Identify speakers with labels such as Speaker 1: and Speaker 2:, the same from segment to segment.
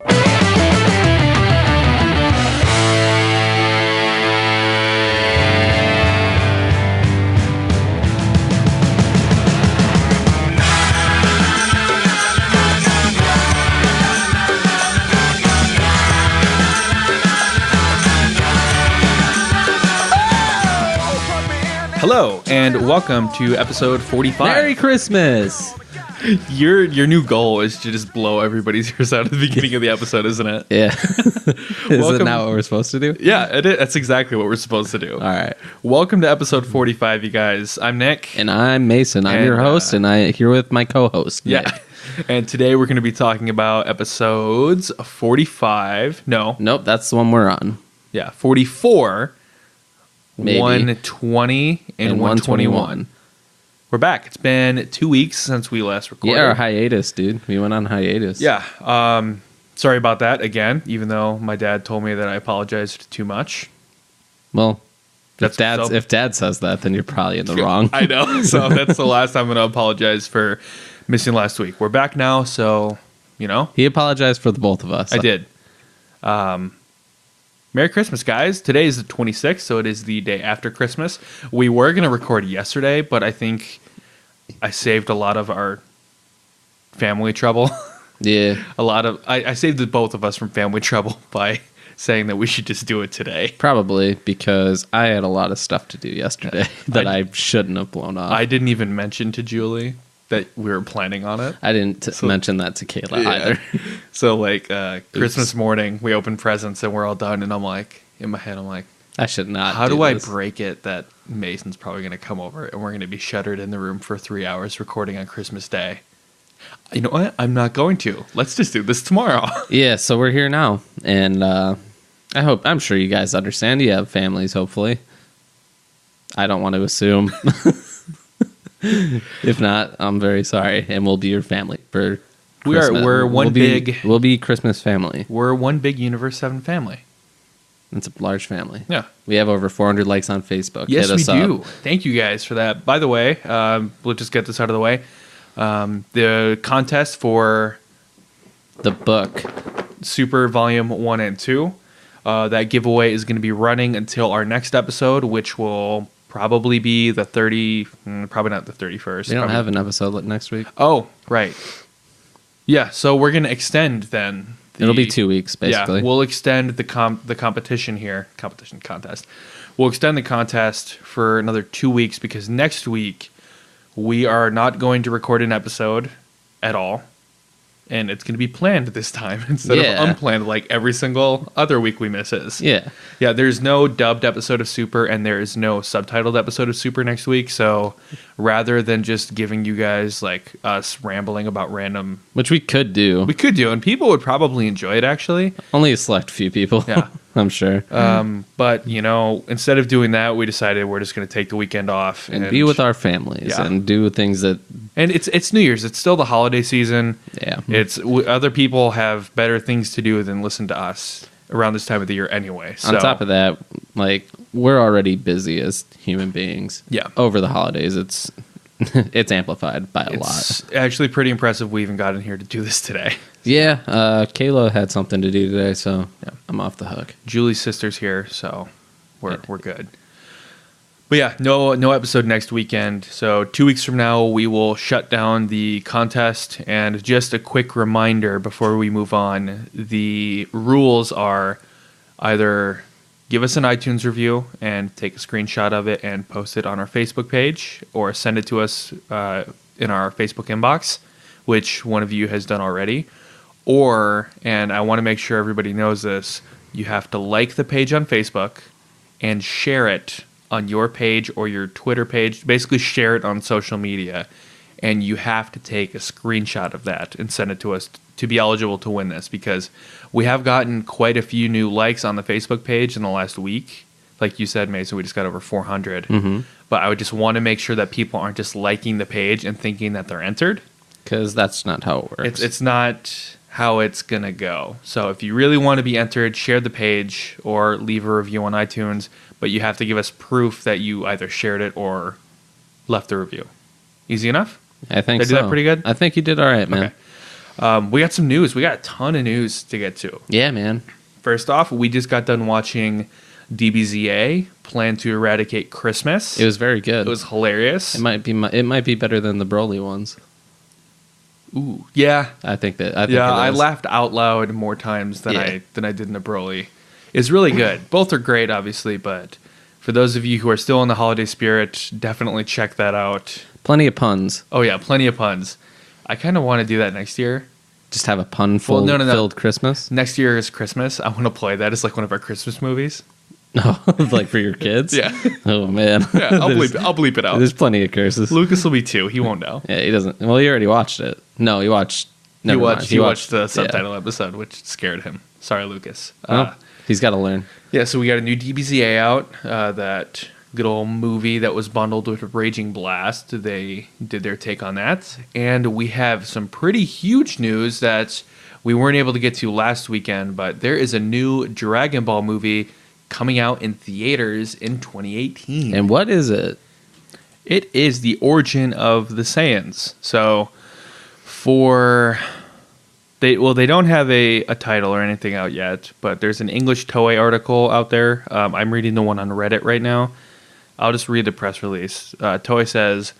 Speaker 1: Hello, and welcome to episode 45.
Speaker 2: Merry Christmas!
Speaker 1: Your new goal is to just blow everybody's ears out at the beginning of the episode, isn't it?
Speaker 2: Yeah. Is it not what we're supposed to do?
Speaker 1: Yeah, it is. That's exactly what we're supposed to do.
Speaker 2: All right.
Speaker 1: Welcome to episode 45, you guys. I'm Nick.
Speaker 2: And I'm Mason. I'm your host, and I'm here with my co-host, Nick.
Speaker 1: Yeah. And today we're going to be talking about episodes 45.
Speaker 2: Nope, that's the one we're on.
Speaker 1: Yeah, 44,
Speaker 2: Maybe.
Speaker 1: 120, and 121. We're back. It's been 2 weeks since we last recorded.
Speaker 2: Yeah, our hiatus, dude. We went on hiatus.
Speaker 1: Yeah. Sorry about that again, even though my dad told me that I apologized too much.
Speaker 2: Well, if dad says that, then you're probably in the wrong.
Speaker 1: I know. So that's the last time I'm going to apologize for missing last week. We're back now, so, you know.
Speaker 2: He apologized for the both of us.
Speaker 1: I did. Merry Christmas, guys. Today is the 26th, so it is the day after Christmas. We were going to record yesterday, but I think I saved a lot of our family trouble.
Speaker 2: Yeah.
Speaker 1: I saved the both of us from family trouble by saying that we should just do it today.
Speaker 2: Probably because I had a lot of stuff to do yesterday that I shouldn't have blown off.
Speaker 1: I didn't even mention to Julie that we were planning on it.
Speaker 2: I didn't mention that to Kayla either.
Speaker 1: So, Christmas morning, we open presents and we're all done. And I'm like, in my head, I'm like,
Speaker 2: I should not.
Speaker 1: How do I break it that Mason's probably going to come over and we're going to be shuttered in the room for 3 hours recording on Christmas Day? You know what? I'm not going to. Let's just do this tomorrow.
Speaker 2: Yeah, so we're here now. And I'm sure you guys understand. You have families, hopefully. I don't want to assume. If not, I'm very sorry, and we'll be your family for Christmas. We'll be Christmas family.
Speaker 1: We're one big Universe 7 family.
Speaker 2: It's a large family.
Speaker 1: Yeah.
Speaker 2: We have over 400 likes on Facebook.
Speaker 1: Yes,
Speaker 2: Hit us
Speaker 1: we do.
Speaker 2: up.
Speaker 1: Thank you guys for that. By the way, we'll just get this out of the way. The contest for
Speaker 2: the book,
Speaker 1: Super Volume 1 and 2, that giveaway is going to be running until our next episode, which will probably be the probably not the 31st.
Speaker 2: We don't have an episode next week.
Speaker 1: Oh, right. Yeah, so we're going to extend then.
Speaker 2: It'll be 2 weeks, basically.
Speaker 1: Yeah, we'll extend the competition here. Contest. We'll extend the contest for another 2 weeks because next week we are not going to record an episode at all. And it's going to be planned this time instead of unplanned like every single other week we misses.
Speaker 2: Yeah.
Speaker 1: Yeah, there's no dubbed episode of Super and there is no subtitled episode of Super next week. So rather than just giving you guys like us rambling about random...
Speaker 2: Which we could do.
Speaker 1: We could do, and people would probably enjoy it, actually.
Speaker 2: Only a select few people.
Speaker 1: Yeah.
Speaker 2: I'm sure.
Speaker 1: But, instead of doing that, we decided we're just going to take the weekend off.
Speaker 2: And be with our families and do things that...
Speaker 1: And it's New Year's. It's still the holiday season.
Speaker 2: Yeah.
Speaker 1: Other people have better things to do than listen to us around this time of the year anyway. So.
Speaker 2: On top of that, we're already busy as human beings.
Speaker 1: Yeah.
Speaker 2: Over the holidays, it's amplified by a lot.
Speaker 1: It's actually pretty impressive we even got in here to do this today.
Speaker 2: Yeah. Kayla had something to do today, so I'm off the hook.
Speaker 1: Julie's sister's here, so we're good. But yeah, no episode next weekend. So 2 weeks from now, we will shut down the contest. And just a quick reminder before we move on, the rules are either give us an iTunes review and take a screenshot of it and post it on our Facebook page, or send it to us in our Facebook inbox, which one of you has done already. Or, and I want to make sure everybody knows this, you have to like the page on Facebook and share it on your page or your Twitter page. Basically share it on social media, and you have to take a screenshot of that and send it to us to be eligible to win this, because we have gotten quite a few new likes on the Facebook page in the last week. Like you said, Mason, we just got over 400.
Speaker 2: Mm-hmm.
Speaker 1: But I would just want to make sure that people aren't just liking the page and thinking that they're entered.
Speaker 2: Because that's not how it works.
Speaker 1: It's not how it's going to go. So if you really want to be entered, share the page or leave a review on iTunes, but you have to give us proof that you either shared it or left a review. Easy enough?
Speaker 2: I think
Speaker 1: Did I do that pretty good?
Speaker 2: I think you did all right, man.
Speaker 1: Okay. We got some news. We got a ton of news to get to.
Speaker 2: Yeah, man.
Speaker 1: First off, we just got done watching Plan to Eradicate Christmas.
Speaker 2: It was very good.
Speaker 1: It was hilarious.
Speaker 2: It might be better than the Broly ones.
Speaker 1: Ooh, yeah.
Speaker 2: I think
Speaker 1: I laughed out loud more times than I did in the Broly. It's really good. Both are great, obviously, but for those of you who are still in the holiday spirit, definitely check that out.
Speaker 2: Plenty of puns.
Speaker 1: Oh yeah, plenty of puns. I kind of want to do that next year.
Speaker 2: Just have a filled Christmas.
Speaker 1: Next year is Christmas. I want to play that as like one of our Christmas movies.
Speaker 2: No, like for your kids.
Speaker 1: Yeah.
Speaker 2: Oh man.
Speaker 1: Yeah, I'll bleep it out.
Speaker 2: There's plenty of curses.
Speaker 1: Lucas will be 2. He won't know.
Speaker 2: Yeah, he doesn't. Well, he already watched it. No, he watched.
Speaker 1: He watched the subtitle episode, which scared him. Sorry, Lucas.
Speaker 2: He's got to learn.
Speaker 1: Yeah, so we got a new DBZA out. That good old movie that was bundled with Raging Blast. They did their take on that. And we have some pretty huge news that we weren't able to get to last weekend, but there is a new Dragon Ball movie coming out in theaters in 2018.
Speaker 2: And what is it?
Speaker 1: It is the origin of the Saiyans. So they don't have a title or anything out yet, but there's an English Toei article out there. I'm reading the one on Reddit right now. I'll just read the press release. Toei says,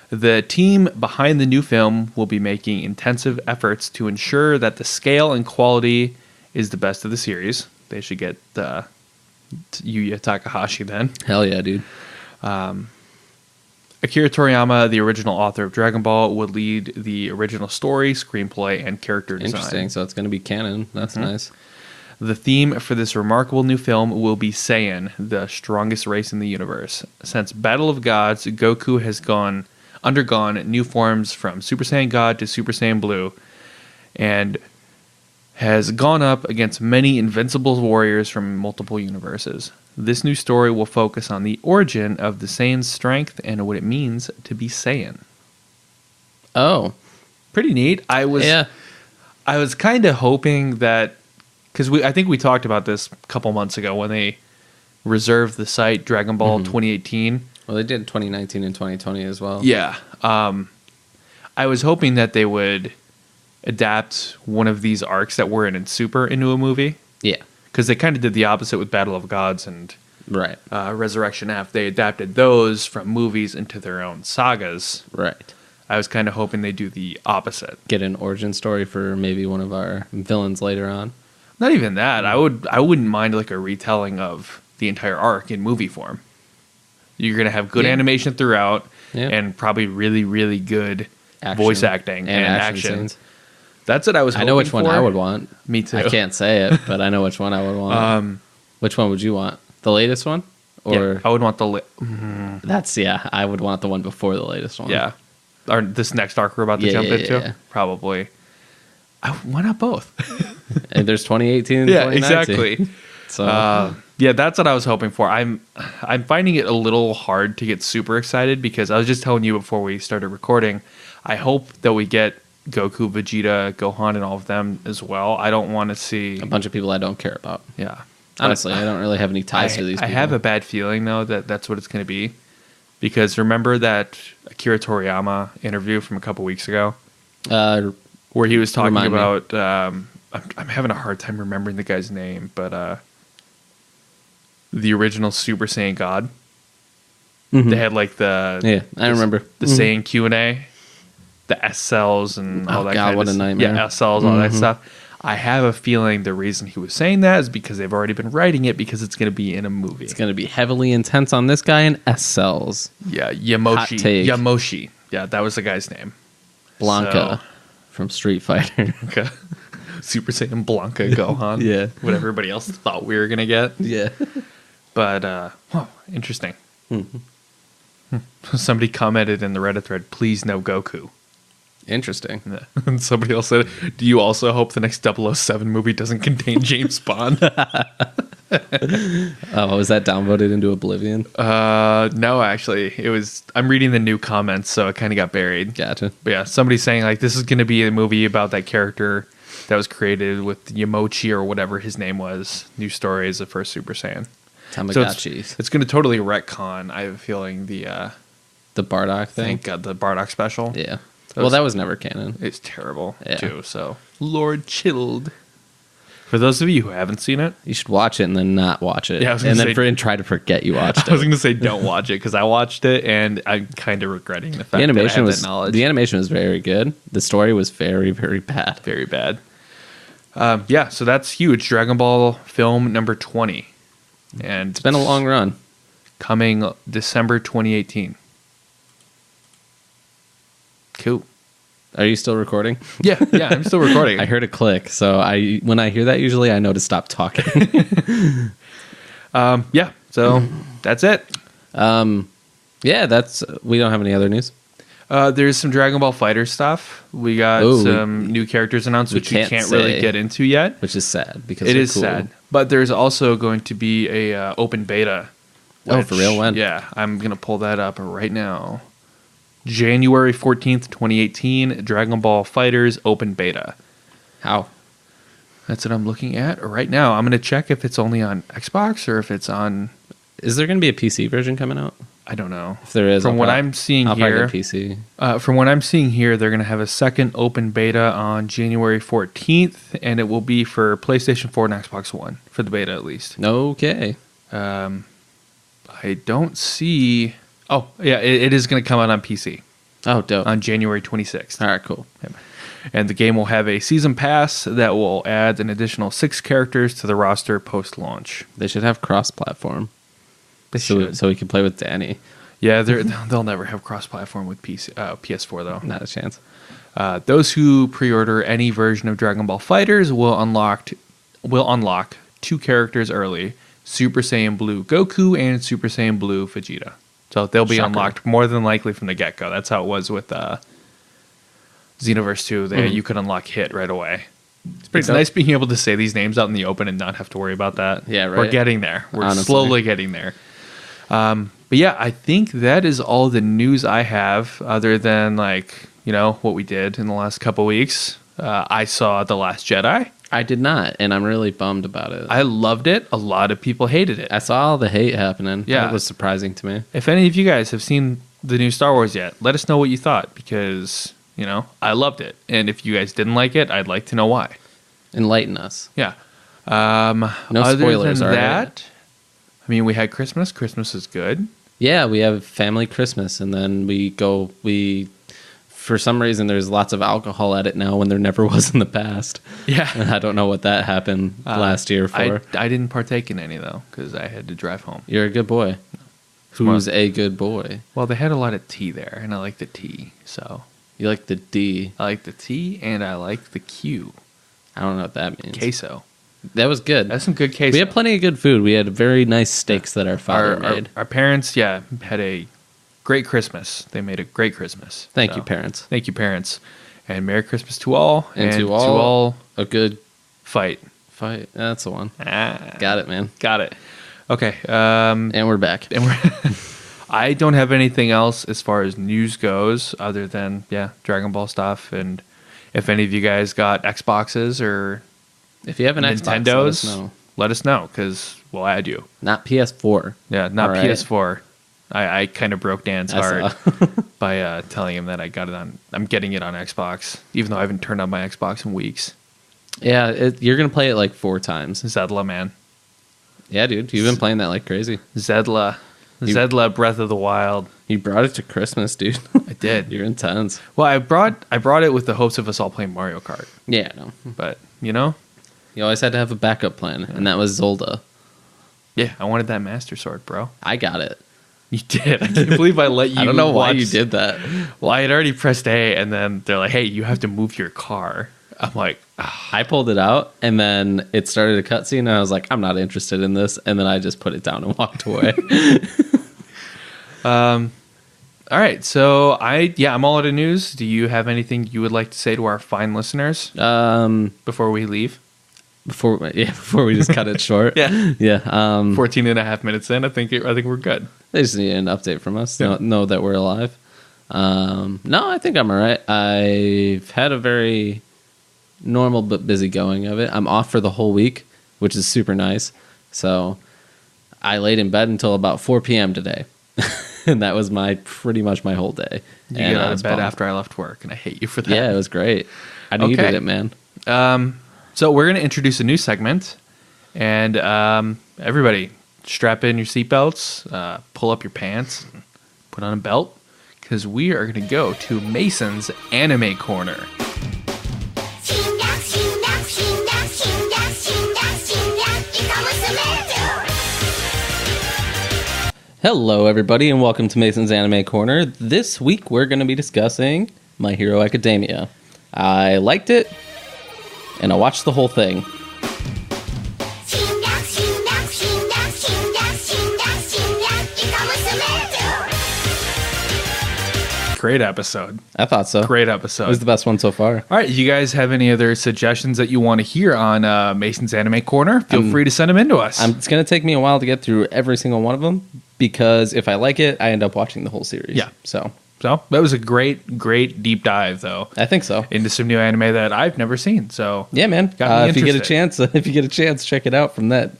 Speaker 1: the team behind the new film will be making intensive efforts to ensure that the scale and quality is the best of the series. They should get Yuya Takahashi then.
Speaker 2: Hell yeah, dude.
Speaker 1: Akira Toriyama, the original author of Dragon Ball, would lead the original story, screenplay, and character design.
Speaker 2: Interesting. So it's going to be canon. That's nice.
Speaker 1: The theme for this remarkable new film will be Saiyan, the strongest race in the universe. Since Battle of Gods, Goku has undergone new forms from Super Saiyan God to Super Saiyan Blue, and has gone up against many invincible warriors from multiple universes. This new story will focus on the origin of the Saiyan's strength and what it means to be Saiyan.
Speaker 2: Oh,
Speaker 1: pretty neat. I was kind of hoping that, because I think we talked about this a couple months ago when they reserved the site Dragon Ball 2018.
Speaker 2: Well, they did 2019 and 2020 as well.
Speaker 1: Yeah. I was hoping that they would adapt one of these arcs that were in Super into a movie.
Speaker 2: Yeah.
Speaker 1: Because they kind of did the opposite with Battle of Gods and
Speaker 2: right.
Speaker 1: Resurrection F. They adapted those from movies into their own sagas.
Speaker 2: Right.
Speaker 1: I was kind of hoping they do the opposite.
Speaker 2: Get an origin story for maybe one of our villains later on.
Speaker 1: Not even that. I wouldn't mind like a retelling of the entire arc in movie form. You're going to have good animation throughout and probably really, really good voice acting and action. Scenes. That's what I was hoping for.
Speaker 2: I know which one I would want.
Speaker 1: Me too.
Speaker 2: I can't say it, but I know which one I would want. Which one would you want? The latest one? Or
Speaker 1: I would want the...
Speaker 2: I would want the one before the latest one.
Speaker 1: Yeah. Or this next arc we're about to jump into? Yeah. Probably. Why not both?
Speaker 2: And there's 2018 and 2019.
Speaker 1: Exactly.
Speaker 2: So...
Speaker 1: that's what I was hoping for. I'm finding it a little hard to get super excited because I was just telling you before we started recording, I hope that we get Goku, Vegeta, Gohan, and all of them as well. I don't want to see...
Speaker 2: a bunch of people I don't care about.
Speaker 1: Yeah.
Speaker 2: Honestly, I don't really have any ties to these people.
Speaker 1: I have a bad feeling, though, that that's what it's going to be. Because remember that Akira Toriyama interview from a couple weeks ago? Where he was talking about... I'm having a hard time remembering the guy's name, but... the original Super Saiyan God. Mm-hmm. They had like I
Speaker 2: remember
Speaker 1: the Saiyan Q&A, the S cells and all that.
Speaker 2: God, what a nightmare!
Speaker 1: Yeah, S cells, all that stuff. I have a feeling the reason he was saying that is because they've already been writing it because it's going to be in a movie.
Speaker 2: It's going to be heavily intense on this guy in S cells.
Speaker 1: Yeah, Yamoshi. Yeah, that was the guy's name.
Speaker 2: Blanca from Street Fighter.
Speaker 1: Okay. Super Saiyan Blanca Gohan.
Speaker 2: Yeah.
Speaker 1: What everybody else thought we were going to get.
Speaker 2: Yeah.
Speaker 1: But, interesting. Mm-hmm. Somebody commented in the Reddit thread, please no Goku.
Speaker 2: Interesting.
Speaker 1: Yeah. And somebody else said, do you also hope the next 007 movie doesn't contain James Bond?
Speaker 2: Was that downvoted into oblivion?
Speaker 1: No, actually. I'm reading the new comments, so it kind of got buried.
Speaker 2: Gotcha.
Speaker 1: But yeah, somebody's saying, like, this is going to be a movie about that character that was created with Yamochi or whatever his name was. New story is the first Super Saiyan.
Speaker 2: Tamagotchis.
Speaker 1: So it's going to totally retcon, I have a feeling, the
Speaker 2: Bardock thing?
Speaker 1: the Bardock special.
Speaker 2: Yeah. Well, that was never canon.
Speaker 1: It's terrible,
Speaker 2: Yeah.
Speaker 1: too, so... Lord Chilled. For those of you who haven't seen it...
Speaker 2: You should watch it and then not watch it.
Speaker 1: Yeah, I was
Speaker 2: and
Speaker 1: gonna
Speaker 2: then
Speaker 1: say-
Speaker 2: try to forget you watched
Speaker 1: I was
Speaker 2: it.
Speaker 1: going to say don't watch it, because I watched it, and I'm kind of regretting the fact
Speaker 2: The
Speaker 1: that I
Speaker 2: animation
Speaker 1: have
Speaker 2: was
Speaker 1: that knowledge.
Speaker 2: the animation was very good. The story was very, very bad.
Speaker 1: Very bad. Yeah, so that's huge. Dragon Ball film number 20. And
Speaker 2: It's been a long run.
Speaker 1: coming December 2018. Cool.
Speaker 2: Are you still recording?
Speaker 1: Yeah, I'm still recording.
Speaker 2: I heard a click, so when I hear that, usually I know to stop talking.
Speaker 1: Yeah, so that's it.
Speaker 2: Yeah, we don't have any other news.
Speaker 1: There's some Dragon Ball Fighter stuff. We got some new characters announced, which we can't really get into yet.
Speaker 2: Which is sad because
Speaker 1: It
Speaker 2: they're
Speaker 1: is
Speaker 2: cool.
Speaker 1: sad. But there's also going to be a open beta.
Speaker 2: Oh, for real? When?
Speaker 1: Yeah, I'm going to pull that up right now. January 14th, 2018, Dragon Ball Fighters open beta.
Speaker 2: How?
Speaker 1: That's what I'm looking at right now. I'm going to check if it's only on Xbox or if it's on...
Speaker 2: Is there going to be a PC version coming out?
Speaker 1: I don't know.
Speaker 2: If there is,
Speaker 1: From what I'm seeing
Speaker 2: I'll
Speaker 1: here...
Speaker 2: probably get PC.
Speaker 1: From what I'm seeing here, they're going to have a second open beta on January 14th, and it will be for PlayStation 4 and Xbox One, for the beta at least.
Speaker 2: Okay.
Speaker 1: I don't see... Oh, yeah, it is going to come out on PC
Speaker 2: Oh, dope.
Speaker 1: on January 26th.
Speaker 2: All right, cool.
Speaker 1: And the game will have a season pass that will add an additional 6 characters to the roster post-launch.
Speaker 2: They should have cross-platform.
Speaker 1: They should.
Speaker 2: So we can play with Danny.
Speaker 1: Yeah, they'll never have cross-platform with PS4, though.
Speaker 2: Not a chance.
Speaker 1: Those who pre-order any version of Dragon Ball Fighters will unlock 2 characters early, Super Saiyan Blue Goku and Super Saiyan Blue Vegeta. So they'll be
Speaker 2: Shocker.
Speaker 1: unlocked more than likely from the get-go. That's how it was with Xenoverse 2. You could unlock Hit right away. It's
Speaker 2: dope.
Speaker 1: nice being able to say these names out in the open and not have to worry about that.
Speaker 2: Yeah, right.
Speaker 1: We're getting there. We're
Speaker 2: Honestly.
Speaker 1: slowly getting there. But yeah, I think that is all the news I have, other than what we did in the last couple weeks. I saw The Last Jedi.
Speaker 2: I did not, and I'm really bummed about it.
Speaker 1: I loved it. A lot of people hated it.
Speaker 2: I saw all the hate happening.
Speaker 1: Yeah.
Speaker 2: It was surprising to me.
Speaker 1: If any of you guys have seen the new Star Wars yet, let us know what you thought, because I loved it. And if you guys didn't like it, I'd like to know why.
Speaker 2: Enlighten us.
Speaker 1: Yeah.
Speaker 2: No
Speaker 1: Other
Speaker 2: spoilers,
Speaker 1: than
Speaker 2: all right?
Speaker 1: that, I mean, we had Christmas. Christmas is good.
Speaker 2: Yeah, we have family Christmas, and then for some reason, there's lots of alcohol at it now when there never was in the past.
Speaker 1: Yeah.
Speaker 2: And I don't know what that happened last year for.
Speaker 1: I didn't partake in any, though, because I had to drive home.
Speaker 2: You're a good boy. Who's a good boy?
Speaker 1: Well, they had a lot of tea there, and I like the tea. So
Speaker 2: You like the D.
Speaker 1: I like the T, and I like the Q.
Speaker 2: I don't know what that means.
Speaker 1: Queso.
Speaker 2: That was good.
Speaker 1: That's some good queso.
Speaker 2: We had plenty of good food. We had very nice steaks that our father made.
Speaker 1: Our parents, had a great Christmas. They made a great Christmas.
Speaker 2: Thank
Speaker 1: So,
Speaker 2: you, parents.
Speaker 1: Thank you, parents. And Merry Christmas to all.
Speaker 2: And to all, a good
Speaker 1: fight.
Speaker 2: fight. That's the one.
Speaker 1: Ah,
Speaker 2: Got it, man.
Speaker 1: got it. Okay.
Speaker 2: And we're back.
Speaker 1: And I don't have anything else as far as news goes other than, Dragon Ball stuff. And if any of you guys got Xboxes or
Speaker 2: If you have an Xbox,
Speaker 1: Nintendos, let us know, because we'll add you.
Speaker 2: Not PS4.
Speaker 1: Yeah, not
Speaker 2: All right.
Speaker 1: PS4. I kind of broke Dan's
Speaker 2: I
Speaker 1: heart
Speaker 2: saw.
Speaker 1: by telling him that I'm getting it on Xbox, even though I haven't turned on my Xbox in weeks.
Speaker 2: Yeah, you're going to play it like 4 times.
Speaker 1: Zedla, man.
Speaker 2: Yeah, dude. You've been playing that like crazy.
Speaker 1: Zedla. Zedla Breath of the Wild.
Speaker 2: You brought it to Christmas, dude.
Speaker 1: I did.
Speaker 2: You're intense.
Speaker 1: Well, I brought it with the hopes of us all playing Mario Kart.
Speaker 2: Yeah, no.
Speaker 1: But,
Speaker 2: You always had to have a backup plan, and that was Zelda.
Speaker 1: yeah, I wanted that Master Sword, bro.
Speaker 2: I got it.
Speaker 1: You did. I can't believe I let you
Speaker 2: I don't know why
Speaker 1: watch-
Speaker 2: you did that.
Speaker 1: Well, I had already pressed A, and then they're like, hey, you have to move your car. I'm like,
Speaker 2: I pulled it out, and then it started a cutscene, and I was like, I'm not interested in this, and then I just put it down and walked away.
Speaker 1: all right. So I'm all out of news. Do you have anything you would like to say to our fine listeners before we leave?
Speaker 2: Before we just cut it short. Yeah.
Speaker 1: 14 and a half minutes in, I think we're good.
Speaker 2: They just need an update from us.
Speaker 1: Yeah.
Speaker 2: Know that we're alive. No, I think I'm all right. I've had a very normal but busy going of it. I'm off for the whole week, which is super nice. So I laid in bed until about 4 p.m. today. and that was pretty much my whole day.
Speaker 1: You
Speaker 2: and
Speaker 1: get out
Speaker 2: I
Speaker 1: of
Speaker 2: was
Speaker 1: bed
Speaker 2: bummed.
Speaker 1: after I left work, and I hate you for that.
Speaker 2: Yeah, it was great. I needed
Speaker 1: Okay.
Speaker 2: it, man.
Speaker 1: So we're going to introduce a new segment, and everybody, strap in your seatbelts, pull up your pants, and put on a belt, because we are going to go to Mason's Anime Corner.
Speaker 2: Hello, everybody, and welcome to Mason's Anime Corner. This week, we're going to be discussing My Hero Academia. I liked it, and I watched the whole thing.
Speaker 1: Great episode.
Speaker 2: I thought so.
Speaker 1: Great
Speaker 2: It
Speaker 1: episode.
Speaker 2: was the best one so far.
Speaker 1: All right, you guys have any other suggestions that you want to hear on Mason's Anime Corner? Feel free to send them in to us.
Speaker 2: It's going to take me a while to get through every single one of them, because if I like it, I end up watching the whole series.
Speaker 1: Yeah.
Speaker 2: So,
Speaker 1: So that was a great deep dive, though,
Speaker 2: I think so.
Speaker 1: into some new anime that I've never seen. So
Speaker 2: Yeah, man.
Speaker 1: Got me
Speaker 2: If you get a
Speaker 1: interested.
Speaker 2: chance, check it out from that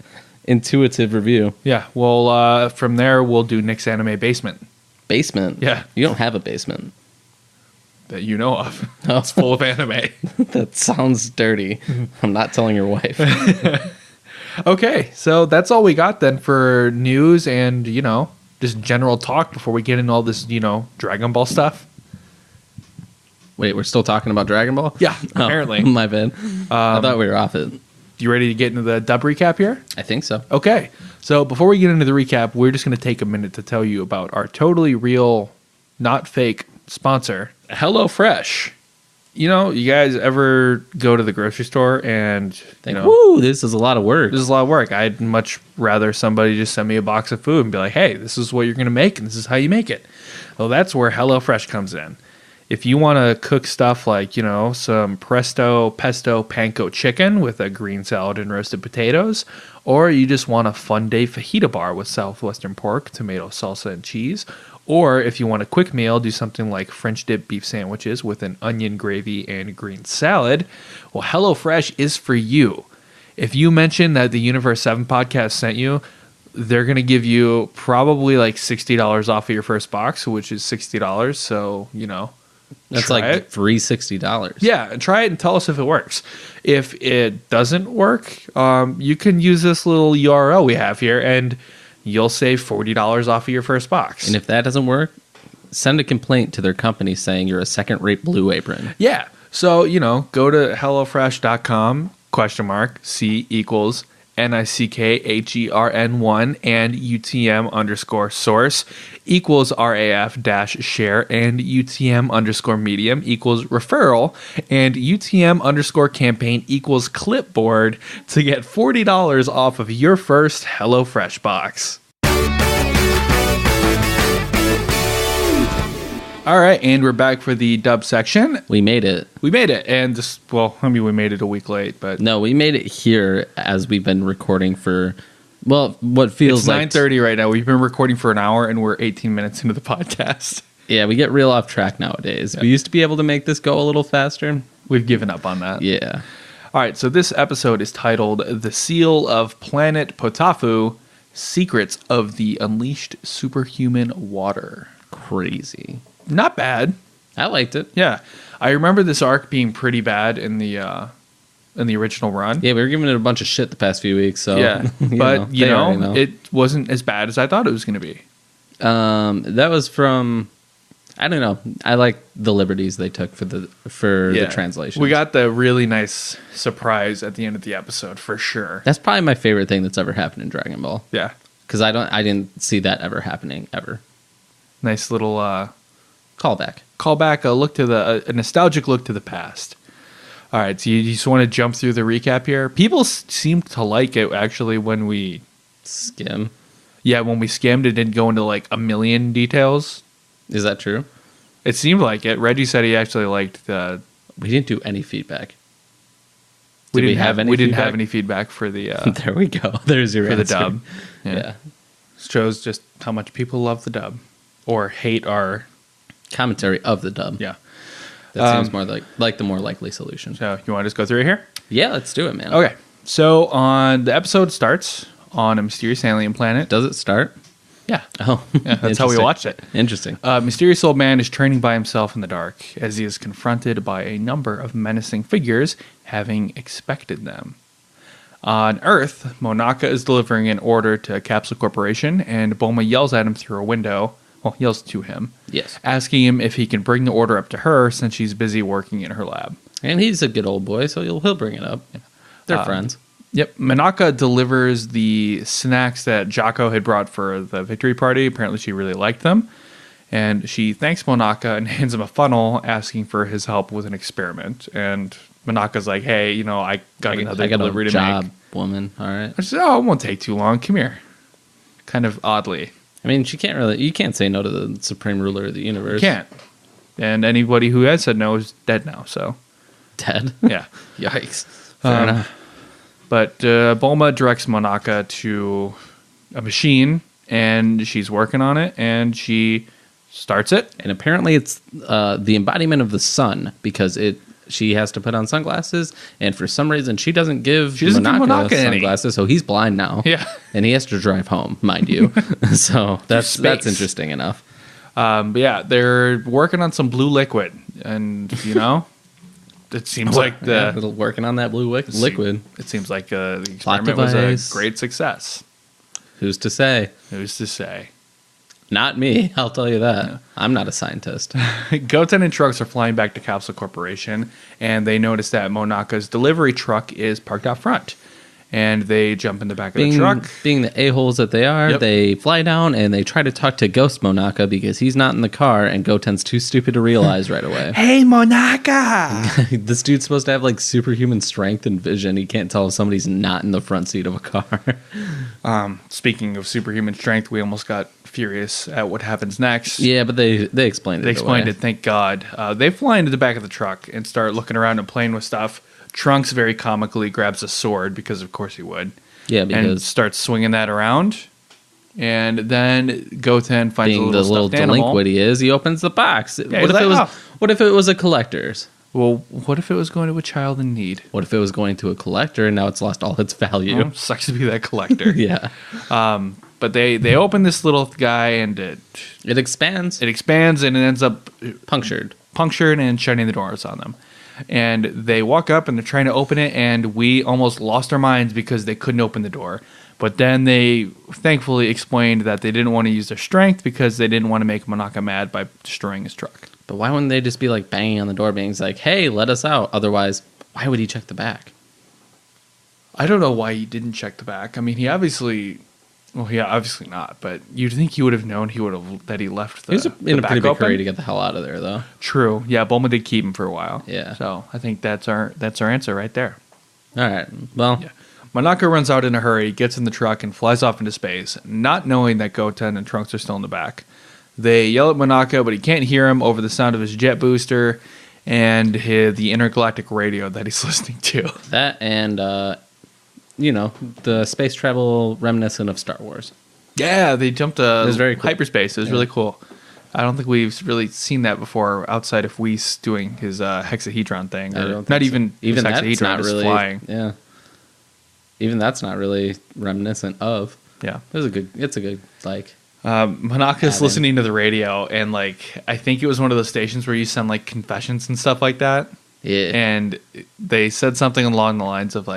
Speaker 2: intuitive review.
Speaker 1: yeah, well, from there we'll do Nick's Anime Basement
Speaker 2: Basement.
Speaker 1: Yeah.
Speaker 2: You don't have a basement.
Speaker 1: that you know of.
Speaker 2: Oh.
Speaker 1: It's full of anime.
Speaker 2: That sounds dirty. I'm not telling your wife.
Speaker 1: Okay, so that's all we got then for news and just general talk before we get into all this Dragon Ball stuff.
Speaker 2: Wait, we're still talking about Dragon Ball?
Speaker 1: Yeah,
Speaker 2: Oh,
Speaker 1: apparently.
Speaker 2: my bad. I thought we were off it.
Speaker 1: You ready to get into the dub recap here?
Speaker 2: I think so.
Speaker 1: Okay, so before we get into the recap, we're just going to take a minute to tell you about our totally real, not fake sponsor, HelloFresh. You guys ever go to the grocery store and
Speaker 2: Woo, this is a lot of work.
Speaker 1: this is a lot of work. I'd much rather somebody just send me a box of food and be like, hey, this is what you're going to make and this is how you make it. Well, that's where HelloFresh comes in. If you want to cook stuff like, some pesto panko chicken with a green salad and roasted potatoes, or you just want a fun day fajita bar with southwestern pork, tomato salsa, and cheese, or if you want a quick meal, do something like French dip beef sandwiches with an onion gravy and green salad, well, HelloFresh is for you. If you mention that the Universe 7 podcast sent you, they're going to give you probably like $60 off of your first box, which is $60. So,
Speaker 2: That's
Speaker 1: try
Speaker 2: like
Speaker 1: it.
Speaker 2: $360.
Speaker 1: Yeah, and try it and tell us if it works. If it doesn't work, you can use this little URL we have here, and you'll save $40 off of your first box.
Speaker 2: And if that doesn't work, send a complaint to their company saying you're a second-rate Blue Apron.
Speaker 1: Yeah, so go to hellofresh.com *C equals NICKHERN1 and UTM_source equals RAF-share and UTM_medium equals referral and UTM_campaign equals clipboard to get $40 off of your first HelloFresh box. All right, and we're back for the dub section.
Speaker 2: We made it.
Speaker 1: We made it, and we made it a week late, but
Speaker 2: No, we made it here as we've been recording for, what feels
Speaker 1: it's
Speaker 2: like
Speaker 1: 9:30 right now. We've been recording for an hour, and we're 18 minutes into the podcast.
Speaker 2: Yeah, we get real off track nowadays.
Speaker 1: Yeah.
Speaker 2: We used to be able to make this go a little faster.
Speaker 1: We've given up on that.
Speaker 2: Yeah.
Speaker 1: All right, so this episode is titled "The Seal of Planet Potafu: Secrets of the Unleashed Superhuman Water."
Speaker 2: Crazy.
Speaker 1: Not bad.
Speaker 2: I liked it.
Speaker 1: Yeah, I remember this arc being pretty bad in the original run.
Speaker 2: Yeah, we were giving it a bunch of shit the past few weeks. So
Speaker 1: Yeah,
Speaker 2: they
Speaker 1: but
Speaker 2: already know.
Speaker 1: it wasn't as bad as I thought it was going to be.
Speaker 2: That was from, I don't know. I like the liberties they took for the translation.
Speaker 1: We got the really nice surprise at the end of the episode for sure.
Speaker 2: That's probably my favorite thing that's ever happened in Dragon Ball.
Speaker 1: Yeah,
Speaker 2: Because I didn't see that ever happening ever.
Speaker 1: nice little
Speaker 2: Callback.
Speaker 1: callback, a nostalgic look to the past. All right, so you just want to jump through the recap here. People seemed to like it actually when we
Speaker 2: Skim.
Speaker 1: skimmed. It didn't go into like a million details.
Speaker 2: Is that true?
Speaker 1: It seemed like it. Reggie said he actually liked the.
Speaker 2: We didn't do any feedback.
Speaker 1: We
Speaker 2: Did
Speaker 1: didn't have any. We didn't have
Speaker 2: feedback?
Speaker 1: any feedback for the
Speaker 2: There we go. There's your
Speaker 1: for the
Speaker 2: answer.
Speaker 1: dub.
Speaker 2: Yeah.
Speaker 1: Shows just how much people love the dub or hate our.
Speaker 2: Commentary of the dub.
Speaker 1: Yeah.
Speaker 2: That seems more like the more likely solution.
Speaker 1: So you want to just go through it here?
Speaker 2: Yeah, let's do it, man.
Speaker 1: Okay. So the episode starts on a mysterious alien planet.
Speaker 2: Does it start?
Speaker 1: Yeah.
Speaker 2: Oh,
Speaker 1: Yeah, that's how we
Speaker 2: interesting.
Speaker 1: watched it.
Speaker 2: Interesting.
Speaker 1: A mysterious old man is training by himself in the dark as he is confronted by a number of menacing figures, having expected them. On Earth, Monaka is delivering an order to Capsule Corporation, and Bulma yells at him through a window. Well, yells to him.
Speaker 2: Yes.
Speaker 1: Asking him if he can bring the order up to her since she's busy working in her lab.
Speaker 2: And he's a good old boy, so he'll bring it up. They're friends.
Speaker 1: Yep. Monaka delivers the snacks that Jocko had brought for the victory party. Apparently she really liked them. And she thanks Monaka and hands him a funnel asking for his help with an experiment. And Monaka's like, hey, I got another delivery
Speaker 2: a
Speaker 1: to
Speaker 2: job,
Speaker 1: make.
Speaker 2: woman. All right.
Speaker 1: I said, it won't take too long. Come here. Kind of oddly.
Speaker 2: I mean, you can't say no to the supreme ruler of the universe.
Speaker 1: You can't. And anybody who has said no is dead now, so.
Speaker 2: Dead?
Speaker 1: Yeah.
Speaker 2: Yikes. Fair enough.
Speaker 1: But Bulma directs Monaka to a machine, and she's working on it, and she starts it.
Speaker 2: And apparently it's the embodiment of the sun, because she has to put on sunglasses, and for some reason she doesn't give Monaka sunglasses, so he's blind now.
Speaker 1: Yeah.
Speaker 2: And he has to drive home, mind you. So that's interesting enough.
Speaker 1: But yeah, they're working on some blue liquid, and it seems like
Speaker 2: working on that blue liquid.
Speaker 1: It seems like the experiment was a great success.
Speaker 2: Who's to say?
Speaker 1: Who's to say?
Speaker 2: Not me, I'll tell you that. Yeah. I'm not a scientist.
Speaker 1: Goten and Trunks are flying back to Capsule Corporation, and they notice that Monaka's delivery truck is parked out front. And they jump in the back of the truck.
Speaker 2: Being the a-holes that they are, They fly down and they try to talk to Ghost Monaka because he's not in the car, and Goten's too stupid to realize right away.
Speaker 1: Hey, Monaka!
Speaker 2: This dude's supposed to have like superhuman strength and vision. He can't tell if somebody's not in the front seat of a car.
Speaker 1: Speaking of superhuman strength, we almost got furious at what happens next.
Speaker 2: Yeah, but they explained it.
Speaker 1: They explained it, thank God. They fly into the back of the truck and start looking around and playing with stuff. Trunks very comically grabs a sword, because of course he would.
Speaker 2: Yeah,
Speaker 1: and starts swinging that around. And then Goten finds
Speaker 2: being
Speaker 1: a little
Speaker 2: delinquent he is, he opens the box.
Speaker 1: Yeah,
Speaker 2: what if it was a collector's?
Speaker 1: Well, what if it was going to a child in need?
Speaker 2: What if it was going to a collector and now it's lost all its value?
Speaker 1: Well, sucks to be that collector.
Speaker 2: Yeah.
Speaker 1: But they open this little guy, and it
Speaker 2: expands.
Speaker 1: It expands, and it ends up
Speaker 2: punctured
Speaker 1: and shutting the doors on them. And they walk up and they're trying to open it, and we almost lost our minds because they couldn't open the door. But then they thankfully explained that they didn't want to use their strength because they didn't want to make Monaka mad by destroying his truck.
Speaker 2: But why wouldn't they just be like banging on the door, being like, hey, let us out? Otherwise, why would he check the back?
Speaker 1: I don't know why he didn't check the back. I mean, he obviously... Well, yeah, obviously not. But you'd think he would have known that he left the
Speaker 2: He was in a
Speaker 1: back
Speaker 2: pretty big
Speaker 1: open.
Speaker 2: hurry to get the hell out of there, though.
Speaker 1: True. Yeah, Bulma did keep him for a while.
Speaker 2: Yeah.
Speaker 1: So I think that's our answer right there.
Speaker 2: All right. Well,
Speaker 1: yeah. Monaka runs out in a hurry, gets in the truck, and flies off into space, not knowing that Goten and Trunks are still in the back. They yell at Monaka, but he can't hear him over the sound of his jet booster and the intergalactic radio that he's listening to.
Speaker 2: That and, the space travel reminiscent of Star Wars.
Speaker 1: Yeah, they jumped
Speaker 2: it was very cool.
Speaker 1: hyperspace. It was really cool. I don't think we've really seen that before outside of Whis doing his hexahedron thing. Not even
Speaker 2: that's not really
Speaker 1: flying.
Speaker 2: Yeah. Even that's not really reminiscent of.
Speaker 1: Yeah.
Speaker 2: It's a good
Speaker 1: Monaka's listening to the radio, and I think it was one of those stations where you send confessions and stuff like that.
Speaker 2: Yeah.
Speaker 1: And they said something along the lines of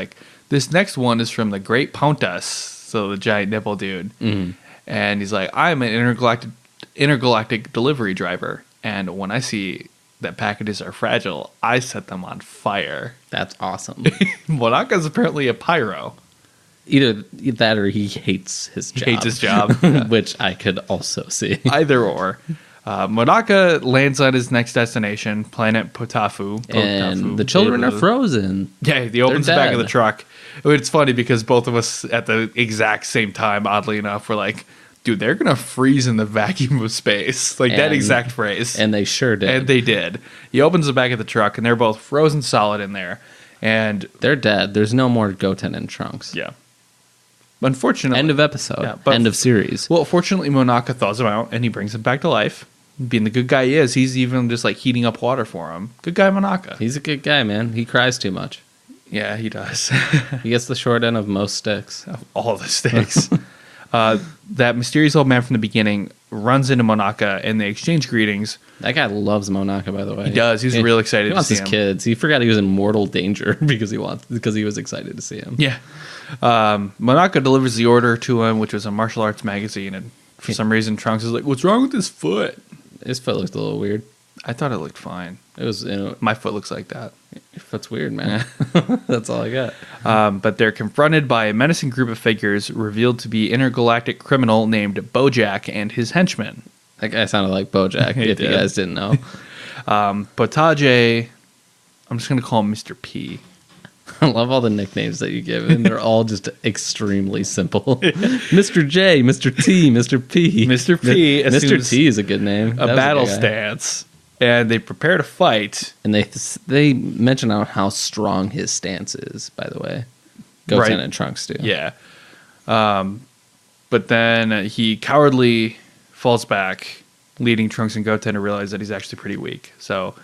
Speaker 1: this next one is from the Great Pontus, so the giant nipple dude.
Speaker 2: Mm-hmm.
Speaker 1: And he's like, I'm an intergalactic delivery driver, and when I see that packages are fragile, I set them on fire.
Speaker 2: That's awesome.
Speaker 1: Monaka's apparently a pyro.
Speaker 2: Either that or he hates his job.
Speaker 1: He hates his job.
Speaker 2: Which I could also see.
Speaker 1: Either or. Monaka lands on his next destination, planet Potafu.
Speaker 2: And the children are frozen.
Speaker 1: Yeah, he opens the back of the truck. It's funny because both of us at the exact same time, oddly enough, were like, dude, they're going to freeze in the vacuum of space. That exact phrase.
Speaker 2: And they sure did.
Speaker 1: And they did. He opens the back of the truck, and they're both frozen solid in there. And
Speaker 2: they're dead. There's no more Goten and Trunks.
Speaker 1: Yeah. Unfortunately.
Speaker 2: End of episode. End of series.
Speaker 1: Well, fortunately, Monaka thaws him out, and he brings him back to life. Being the good guy he is, he's even just heating up water for him. Good guy, Monaka.
Speaker 2: He's a good guy, man. He cries too much.
Speaker 1: Yeah, he does.
Speaker 2: He gets the short end of most sticks.
Speaker 1: Of all the sticks. That mysterious old man from the beginning runs into Monaka and they exchange greetings.
Speaker 2: That guy loves Monaka, by the way.
Speaker 1: He does. He's real excited to see him.
Speaker 2: He wants his kids. He forgot he was in mortal danger because he was excited to see him.
Speaker 1: Yeah. Monaka delivers the order to him, which was a martial arts magazine, and for some reason Trunks is like, "What's wrong with his foot?"
Speaker 2: His foot looked a little weird.
Speaker 1: I thought it looked fine.
Speaker 2: It was,
Speaker 1: my foot looks like that.
Speaker 2: Your foot's weird, man. That's all I got.
Speaker 1: But they're confronted by a menacing group of figures revealed to be intergalactic criminal named Bojack and his henchmen.
Speaker 2: That guy sounded like Bojack, if you guys didn't know.
Speaker 1: Potage, I'm just going to call him Mr. P.
Speaker 2: I love all the nicknames that you give, and they're all just extremely simple. Mr. J, Mr. T, Mr. P.
Speaker 1: Mr. P.
Speaker 2: Mr. T is a good name.
Speaker 1: A battle stance. And they prepare to fight.
Speaker 2: And they mention how strong his stance is, by the way. Goten and Trunks do.
Speaker 1: Yeah. But then he cowardly falls back, leading Trunks and Goten to realize that he's actually pretty weak. So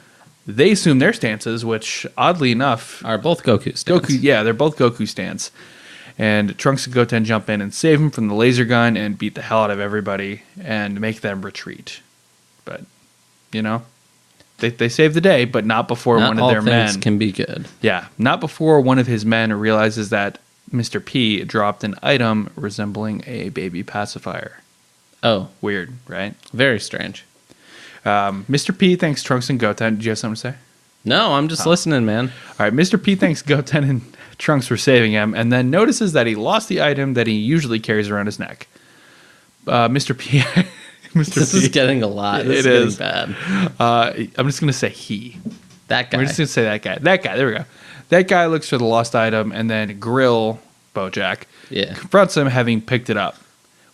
Speaker 1: they assume their stances, which oddly enough
Speaker 2: are both Goku stance.
Speaker 1: They're both Goku stance. And Trunks and Goten jump in and save him from the laser gun and beat the hell out of everybody and make them retreat. But, they save the day, but not before one of their men.
Speaker 2: Not all things can be good.
Speaker 1: Yeah, not before one of his men realizes that Mr. P dropped an item resembling a baby pacifier.
Speaker 2: Oh.
Speaker 1: Weird, right?
Speaker 2: Very strange.
Speaker 1: Mr. P thanks Trunks and Goten. Did you have something to say?
Speaker 2: No, I'm just listening, man.
Speaker 1: All right, Mr. P thanks Goten and Trunks for saving him, and then notices that he lost the item that he usually carries around his neck. Mr. P...
Speaker 2: This is getting a lot. This is getting bad.
Speaker 1: I'm just going to say he.
Speaker 2: That guy.
Speaker 1: We're just going to say that guy. That guy. There we go. That guy looks for the lost item and then grill Bojack.
Speaker 2: Yeah.
Speaker 1: Confronts him having picked it up.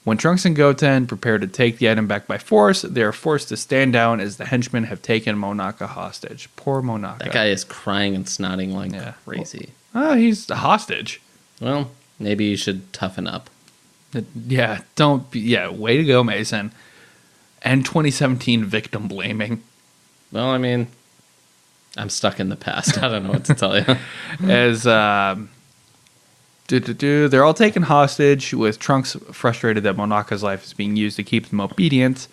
Speaker 1: When Trunks and Goten prepare to take the item back by force, they are forced to stand down as the henchmen have taken Monaka hostage. Poor Monaka.
Speaker 2: That guy is crying and snotting like crazy.
Speaker 1: He's a hostage.
Speaker 2: Well, maybe you should toughen up.
Speaker 1: Yeah, way to go, Mason. And 2017 victim blaming.
Speaker 2: Well, I mean, I'm stuck in the past. I don't know what to tell you.
Speaker 1: As they're all taken hostage, with Trunks frustrated that Monaka's life is being used to keep them obedient.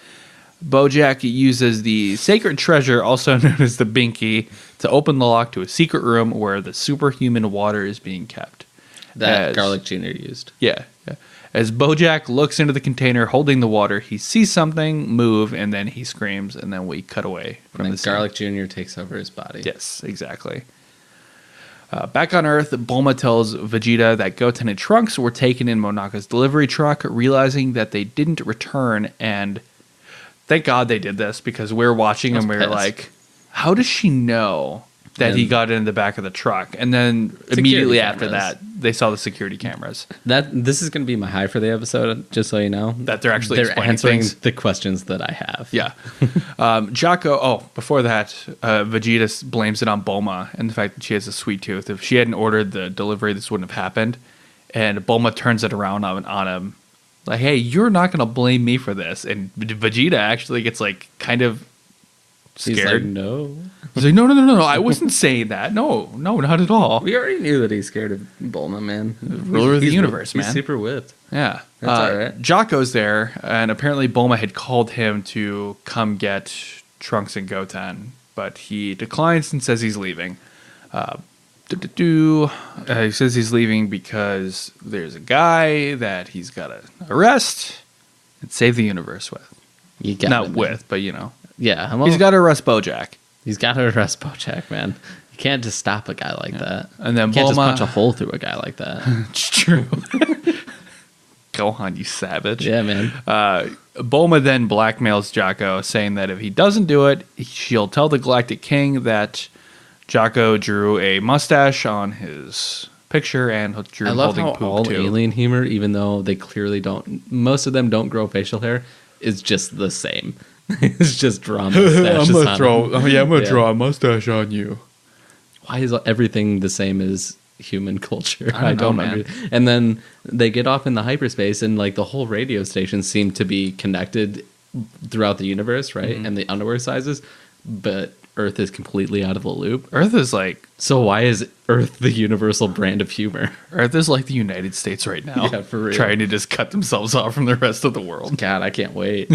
Speaker 1: Bojack uses the sacred treasure, also known as the Binky, to open the lock to a secret room where the superhuman water is being kept.
Speaker 2: That Garlic Jr. used.
Speaker 1: Yeah. As Bojack looks into the container holding the water, he sees something move, and then he screams, and then we cut away from the scene.
Speaker 2: Garlic Jr. takes over his body.
Speaker 1: Yes, exactly. Back on Earth, Bulma tells Vegeta that Goten and Trunks were taken in Monaka's delivery truck, realizing that they didn't return, and thank God they did this, because we're watching and we're like, how does she know that he got in the back of the truck? And then immediately after that, they saw the security cameras.
Speaker 2: This is going to be my high for the episode, just so you know.
Speaker 1: That they're actually
Speaker 2: answering
Speaker 1: things.
Speaker 2: The questions that I have.
Speaker 1: Yeah. Jocko, before that, Vegeta blames it on Bulma and the fact that she has a sweet tooth. If she hadn't ordered the delivery, this wouldn't have happened. And Bulma turns it around on him. Like, hey, you're not going to blame me for this. And Vegeta actually gets kind of scared.
Speaker 2: He's like, no.
Speaker 1: He's like, no, I wasn't saying that. No, not at all.
Speaker 2: We already knew that he's scared of Bulma, man.
Speaker 1: Ruler of the universe, man.
Speaker 2: He's super whipped.
Speaker 1: Yeah.
Speaker 2: That's all right.
Speaker 1: Jocko's there, and apparently Bulma had called him to come get Trunks and Goten, but he declines and says he's leaving. He says he's leaving because there's a guy that he's got to arrest and save the universe with. But
Speaker 2: Yeah.
Speaker 1: He's got to arrest Bojack.
Speaker 2: He's got to arrest Bojack, man. You can't just stop a guy like that.
Speaker 1: And then
Speaker 2: you can't
Speaker 1: Bulma,
Speaker 2: just punch a hole through a guy like that.
Speaker 1: It's true. Go on, you savage.
Speaker 2: Yeah, man.
Speaker 1: Bulma then blackmails Jocko, saying that if he doesn't do it, she'll tell the Galactic King that Jocko drew a mustache on his picture and drew him holding poop,
Speaker 2: all
Speaker 1: too.
Speaker 2: alien humor, even though they clearly don't, most of them don't grow facial hair, is just the same. It's just draw mustaches
Speaker 1: I'm gonna draw a mustache on you.
Speaker 2: Why is everything the same as human culture?
Speaker 1: I don't know, man.
Speaker 2: And then they get off in the hyperspace, and the whole radio stations seem to be connected throughout the universe, right? Mm-hmm. And the underwear sizes, but Earth is completely out of the loop.
Speaker 1: Earth is like
Speaker 2: So why is Earth the universal brand of humor?
Speaker 1: Earth is like the United States right now.
Speaker 2: Yeah, for real.
Speaker 1: Trying to just cut themselves off from the rest of the world.
Speaker 2: God, I can't wait.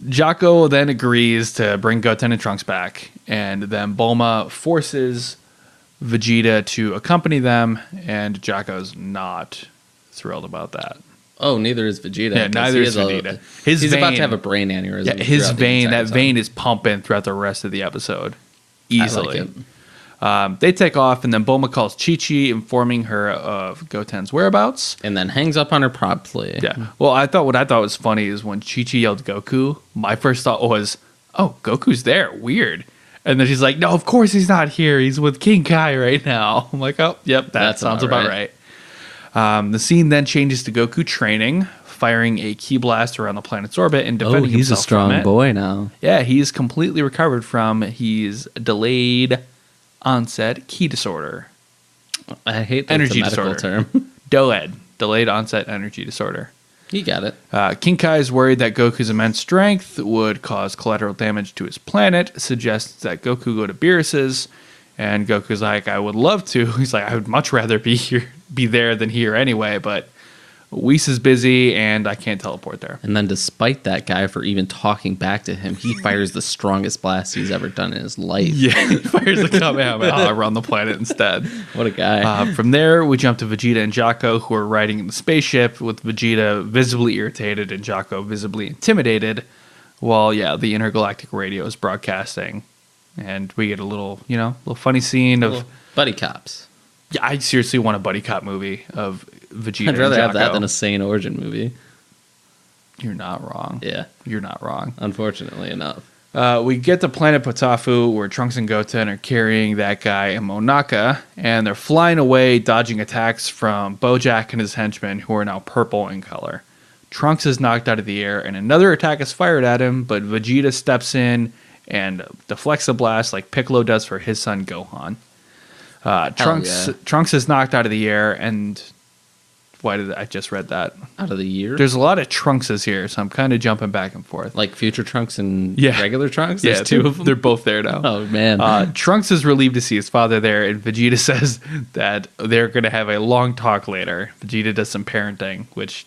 Speaker 1: Jocko then agrees to bring Goten and Trunks back, and then Bulma forces Vegeta to accompany them, and Jocko's not thrilled about that.
Speaker 2: Oh, neither is Vegeta.
Speaker 1: Yeah, neither is Vegeta.
Speaker 2: He's about to have a brain aneurysm.
Speaker 1: Yeah, his
Speaker 2: throughout the
Speaker 1: vein,
Speaker 2: entire
Speaker 1: that
Speaker 2: time.
Speaker 1: vein is pumping throughout the rest of the episode. Easily.
Speaker 2: I like it.
Speaker 1: They take off, and then Bulma calls Chi-Chi, informing her of Goten's whereabouts.
Speaker 2: And then hangs up on her promptly.
Speaker 1: Yeah. Well, what I thought was funny is when Chi-Chi yelled Goku, my first thought was, oh, Goku's there. Weird. And then she's like, no, of course he's not here. He's with King Kai right now. I'm like, oh, yep, that sounds about right. The scene then changes to Goku training, firing a ki blast around the planet's orbit and defending
Speaker 2: he's a
Speaker 1: himself from
Speaker 2: strong
Speaker 1: it.
Speaker 2: boy now.
Speaker 1: Yeah, he's completely recovered from his delayed onset ki disorder.
Speaker 2: I hate that
Speaker 1: Energy
Speaker 2: it's a medical
Speaker 1: disorder.
Speaker 2: term.
Speaker 1: DOED, delayed onset energy disorder.
Speaker 2: You got it.
Speaker 1: King Kai is worried that Goku's immense strength would cause collateral damage to his planet, suggests that Goku go to Beerus's, and Goku's like, I would love to. He's like, I would much rather be there than here anyway, but Whis is busy and I can't teleport there.
Speaker 2: And then despite that guy for even talking back to him, he fires the strongest blast he's ever done in his life.
Speaker 1: Yeah, he fires a Kamehameha around the planet instead.
Speaker 2: What a guy.
Speaker 1: From there, we jump to Vegeta and Jocko, who are riding in the spaceship, with Vegeta visibly irritated and Jocko visibly intimidated, while, the intergalactic radio is broadcasting. And we get a little funny scene of...
Speaker 2: Buddy cops.
Speaker 1: Yeah, I seriously want a buddy cop movie of Vegeta
Speaker 2: I'd rather
Speaker 1: and
Speaker 2: have that
Speaker 1: Jocko.
Speaker 2: than a sane origin movie.
Speaker 1: You're not wrong.
Speaker 2: Yeah.
Speaker 1: You're not wrong.
Speaker 2: Unfortunately enough.
Speaker 1: We get to planet Potafu, where Trunks and Goten are carrying that guy and Monaka, and they're flying away, dodging attacks from Bojack and his henchmen, who are now purple in color. Trunks is knocked out of the air, and another attack is fired at him, but Vegeta steps in and deflects the blast like Piccolo does for his son Gohan. Trunks is knocked out of the air, and why did I just read that?
Speaker 2: Out of the year?
Speaker 1: There's a lot of Trunkses here, so I'm kind of jumping back and forth.
Speaker 2: Like future Trunks and
Speaker 1: Yeah.
Speaker 2: regular Trunks? There's
Speaker 1: Yeah,
Speaker 2: two of them?
Speaker 1: They're both there now.
Speaker 2: Oh, man.
Speaker 1: Trunks is relieved to see his father there, and Vegeta says that they're going to have a long talk later. Vegeta does some parenting, which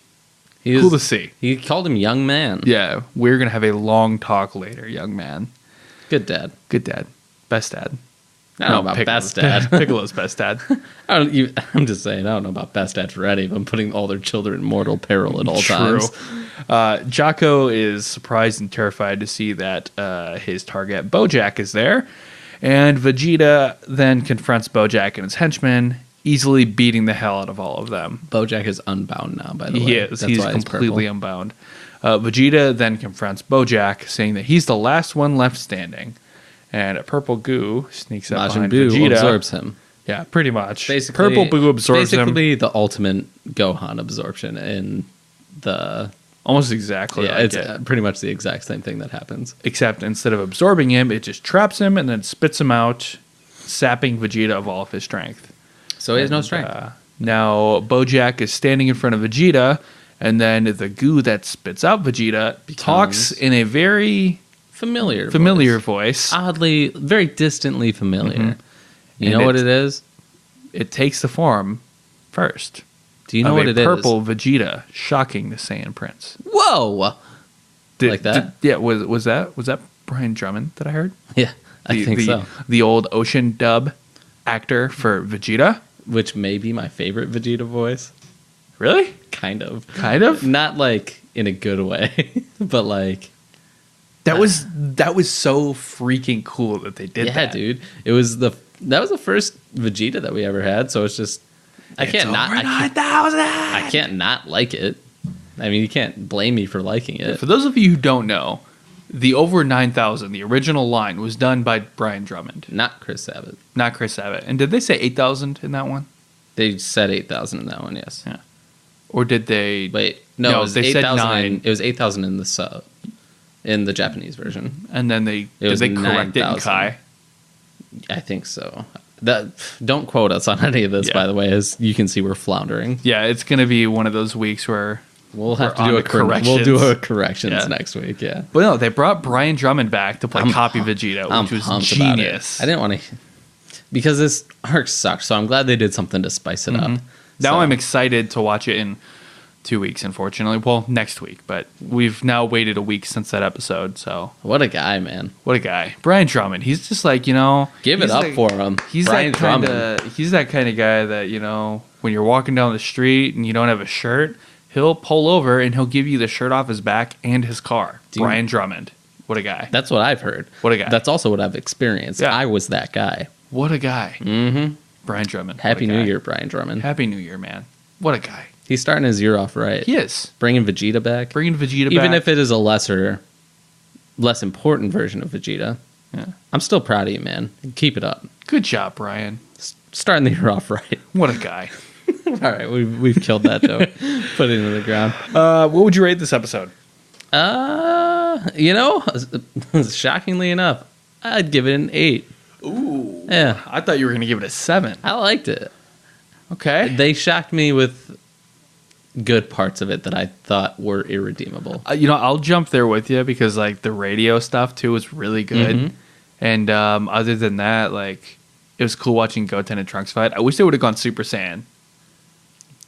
Speaker 1: cool to see.
Speaker 2: He called him young man.
Speaker 1: Yeah, we're going to have a long talk later, young man.
Speaker 2: Good dad.
Speaker 1: Good dad. Best dad.
Speaker 2: I don't know about best dad.
Speaker 1: Piccolo's best dad.
Speaker 2: I'm just saying, I don't know about best dad for any of them, putting all their children in mortal peril at all times.
Speaker 1: Jocko is surprised and terrified to see that his target, Bojack, is there. And Vegeta then confronts Bojack and his henchmen, easily beating the hell out of all of them.
Speaker 2: Bojack is unbound now, by the way.
Speaker 1: He is.
Speaker 2: That's
Speaker 1: He's
Speaker 2: why
Speaker 1: completely unbound. Vegeta then confronts Bojack, saying that he's the last one left standing. And a purple goo sneaks up behind
Speaker 2: Buu
Speaker 1: Vegeta.
Speaker 2: absorbs him.
Speaker 1: Yeah, pretty much.
Speaker 2: Basically,
Speaker 1: purple Boo absorbs him.
Speaker 2: Basically, the ultimate Gohan absorption in the...
Speaker 1: Almost exactly like
Speaker 2: it's
Speaker 1: it.
Speaker 2: pretty much the exact same thing that happens.
Speaker 1: Except instead of absorbing him, it just traps him and then spits him out, sapping Vegeta of all of his strength.
Speaker 2: So he has no strength.
Speaker 1: Now, Bojack is standing in front of Vegeta, and then the goo that spits out Vegeta talks in a very... familiar voice.
Speaker 2: Oddly, very distantly familiar.
Speaker 1: Mm-hmm.
Speaker 2: You know what it is?
Speaker 1: It takes the form first.
Speaker 2: Do you know what it is?
Speaker 1: Purple Vegeta, shocking the Saiyan Prince.
Speaker 2: Whoa! Like that?
Speaker 1: Was that Brian Drummond that I heard?
Speaker 2: Yeah, I think so.
Speaker 1: The old Ocean dub actor for Vegeta,
Speaker 2: which may be my favorite Vegeta voice.
Speaker 1: Really?
Speaker 2: Kind of. Not like in a good way, but like.
Speaker 1: That was so freaking cool that they did that.
Speaker 2: Yeah, dude. That was the first Vegeta that we ever had, so it's just I can't not like it. I mean, you can't blame me for liking it.
Speaker 1: For those of you who don't know, the over 9,000, the original line was done by Brian Drummond,
Speaker 2: not Chris Sabat.
Speaker 1: And did they say 8,000 in that one?
Speaker 2: They said 8,000 in that one, yes.
Speaker 1: Yeah. Or did they?
Speaker 2: Wait, no, it was
Speaker 1: they
Speaker 2: 8,000.
Speaker 1: said 9.
Speaker 2: It was 8,000 in the sub. In the Japanese version.
Speaker 1: And then did they correct 9, it in Kai?
Speaker 2: I think so. Don't quote us on any of this, by the way, as you can see we're floundering.
Speaker 1: Yeah, it's going to be one of those weeks where
Speaker 2: We'll have to
Speaker 1: on
Speaker 2: do
Speaker 1: the
Speaker 2: a
Speaker 1: corrections.
Speaker 2: We'll do a corrections
Speaker 1: Yeah.
Speaker 2: next week. Yeah.
Speaker 1: But no, they brought Brian Drummond back to play Copy Vegeta,
Speaker 2: I'm
Speaker 1: which was
Speaker 2: pumped about
Speaker 1: genius.
Speaker 2: it. I didn't want to, because this arc sucked. So I'm glad they did something to spice it up.
Speaker 1: Now
Speaker 2: So,
Speaker 1: I'm excited to watch it in 2 weeks, unfortunately. Well, next week, but we've now waited a week since that episode, so
Speaker 2: what a guy, man.
Speaker 1: what a guy. Brian Drummond, he's just like,
Speaker 2: Give it
Speaker 1: he's
Speaker 2: up
Speaker 1: like-
Speaker 2: for him.
Speaker 1: He's
Speaker 2: Brian
Speaker 1: that kind
Speaker 2: Drummond.
Speaker 1: of he's that kind of guy that, when you're walking down the street and you don't have a shirt, he'll pull over and he'll give you the shirt off his back and his car. Brian Drummond. What a guy.
Speaker 2: That's what I've heard.
Speaker 1: What a guy.
Speaker 2: That's also what I've experienced.
Speaker 1: Yeah.
Speaker 2: I was that guy.
Speaker 1: What a guy.
Speaker 2: Mm-hmm.
Speaker 1: Brian Drummond. What
Speaker 2: Happy
Speaker 1: a
Speaker 2: New
Speaker 1: guy.
Speaker 2: Year, Brian Drummond.
Speaker 1: Happy New Year, man. What a guy.
Speaker 2: He's starting his year off right.
Speaker 1: He is.
Speaker 2: Bringing Vegeta back.
Speaker 1: Bringing Vegeta back.
Speaker 2: Even if it is a less important version of Vegeta.
Speaker 1: Yeah.
Speaker 2: I'm still proud of you, man. Keep it up.
Speaker 1: Good job, Brian.
Speaker 2: Starting the year off right.
Speaker 1: What a guy.
Speaker 2: All right, we've killed that joke. Put it into the ground.
Speaker 1: What would you rate this episode?
Speaker 2: Shockingly enough, I'd give it an 8.
Speaker 1: Ooh.
Speaker 2: Yeah,
Speaker 1: I thought you were going to give it a 7.
Speaker 2: I liked it.
Speaker 1: Okay.
Speaker 2: They shocked me with good parts of it that I thought were irredeemable.
Speaker 1: I'll jump there with you because like the radio stuff too was really good.
Speaker 2: Mhm.
Speaker 1: And other than that, like it was cool watching Goten and Trunks fight. I wish they would have gone Super Saiyan.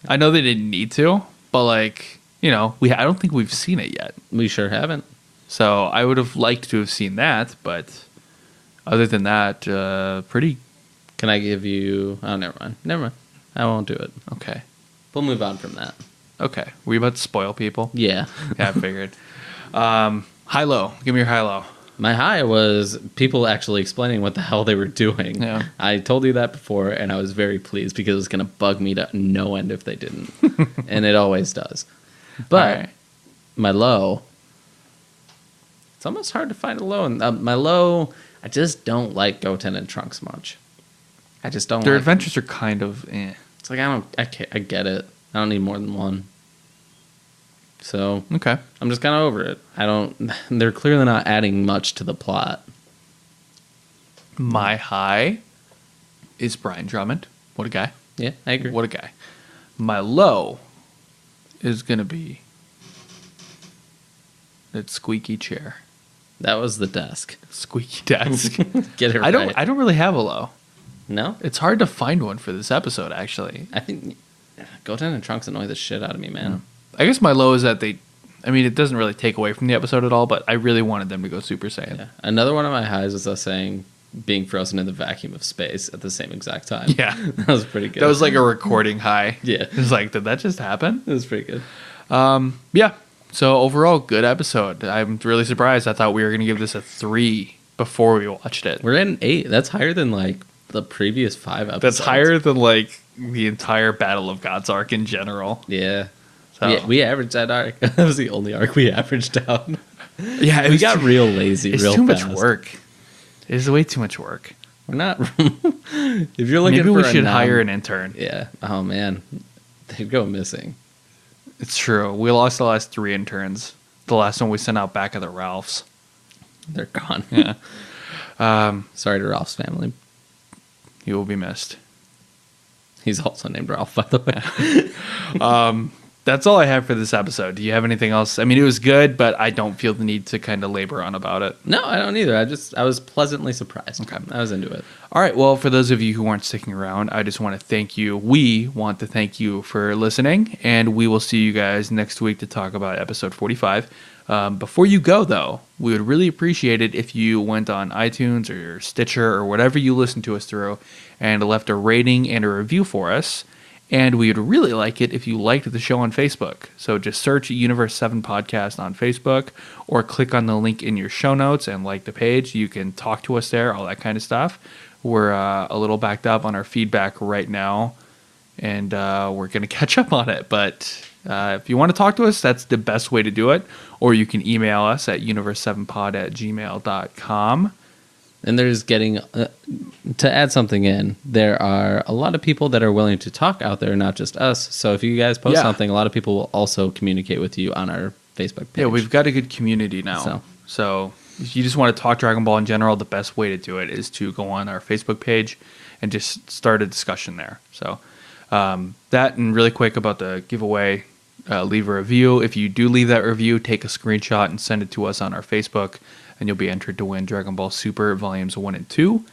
Speaker 1: I know they didn't need to, but like, I don't think we've seen it yet.
Speaker 2: We sure haven't.
Speaker 1: So I would have liked to have seen that, but other than that, pretty
Speaker 2: Can I give you... Oh, never mind. I won't do it.
Speaker 1: okay.
Speaker 2: We'll move on from that.
Speaker 1: Okay. Were you about to spoil people?
Speaker 2: Yeah.
Speaker 1: Yeah, I figured. High-low. Give me your high-low.
Speaker 2: My high was people actually explaining what the hell they were doing.
Speaker 1: Yeah.
Speaker 2: I told you that before, and I was very pleased because it was going to bug me to no end if they didn't. And it always does. But
Speaker 1: All right.
Speaker 2: my low... It's almost hard to find a low. And my low, I just don't like Goten and Trunks much. I just don't
Speaker 1: Their
Speaker 2: like...
Speaker 1: adventures are kind of eh.
Speaker 2: It's like, I get it. I don't need more than one. So
Speaker 1: Okay.
Speaker 2: I'm just kind of over it. They're clearly not adding much to the plot.
Speaker 1: My high is Brian Drummond. What a guy.
Speaker 2: Yeah, I agree.
Speaker 1: What a guy. My low is going to be that squeaky chair.
Speaker 2: That was the desk.
Speaker 1: Squeaky desk.
Speaker 2: Get it
Speaker 1: I
Speaker 2: right.
Speaker 1: don't really have a low.
Speaker 2: No?
Speaker 1: It's hard to find one for this episode, actually.
Speaker 2: I think Goten and Trunks annoy the shit out of me, man.
Speaker 1: I guess my low is that it doesn't really take away from the episode at all, but I really wanted them to go Super Saiyan.
Speaker 2: Yeah. Another one of my highs was us saying being frozen in the vacuum of space at the same exact time.
Speaker 1: Yeah.
Speaker 2: That was pretty good.
Speaker 1: That was like a recording high.
Speaker 2: Yeah.
Speaker 1: It was like, did that just happen?
Speaker 2: It was pretty good.
Speaker 1: Yeah. So overall, good episode. I'm really surprised. I thought we were going to give this a 3 before we watched it.
Speaker 2: We're at an 8. That's higher than like the previous 5 episodes.
Speaker 1: That's higher than like the entire Battle of God's arc in general.
Speaker 2: Yeah.
Speaker 1: So.
Speaker 2: We averaged that arc. That was the only arc we averaged out.
Speaker 1: Yeah,
Speaker 2: We got real lazy
Speaker 1: It's
Speaker 2: real
Speaker 1: too
Speaker 2: fast.
Speaker 1: much work. It's way too much work.
Speaker 2: We're not... If you're looking
Speaker 1: Maybe
Speaker 2: for
Speaker 1: we
Speaker 2: a
Speaker 1: should
Speaker 2: non-
Speaker 1: hire an intern.
Speaker 2: Yeah. Oh, man. They'd go missing.
Speaker 1: It's true. We lost the last 3 interns. The last one we sent out back at the Ralphs.
Speaker 2: They're gone.
Speaker 1: Yeah.
Speaker 2: Sorry to Ralph's family.
Speaker 1: He will be missed.
Speaker 2: He's also named Ralph, by the way.
Speaker 1: That's all I have for this episode. Do you have anything else? I mean, it was good, but I don't feel the need to kind of labor on about it.
Speaker 2: No, I don't either. I was pleasantly surprised.
Speaker 1: Okay.
Speaker 2: I was into it.
Speaker 1: All right. Well, for those of you who aren't sticking around, I just want to thank you. We want to thank you for listening, and we will see you guys next week to talk about episode 45. Before you go, though, we would really appreciate it if you went on iTunes or Stitcher or whatever you listen to us through and left a rating and a review for us. And we would really like it if you liked the show on Facebook. So just search Universe 7 Podcast on Facebook or click on the link in your show notes and like the page. You can talk to us there, all that kind of stuff. We're a little backed up on our feedback right now, and we're going to catch up on it. But if you want to talk to us, that's the best way to do it. Or you can email us at universe7pod@gmail.com.
Speaker 2: And there's getting, to add something in, there are a lot of people that are willing to talk out there, not just us. So if you guys post something, a lot of people will also communicate with you on our Facebook page.
Speaker 1: Yeah, we've got a good community now. So if you just want to talk Dragon Ball in general, the best way to do it is to go on our Facebook page and just start a discussion there. So that, and really quick about the giveaway, leave a review. If you do leave that review, take a screenshot and send it to us on our Facebook, and you'll be entered to win Dragon Ball Super Volumes 1 and 2.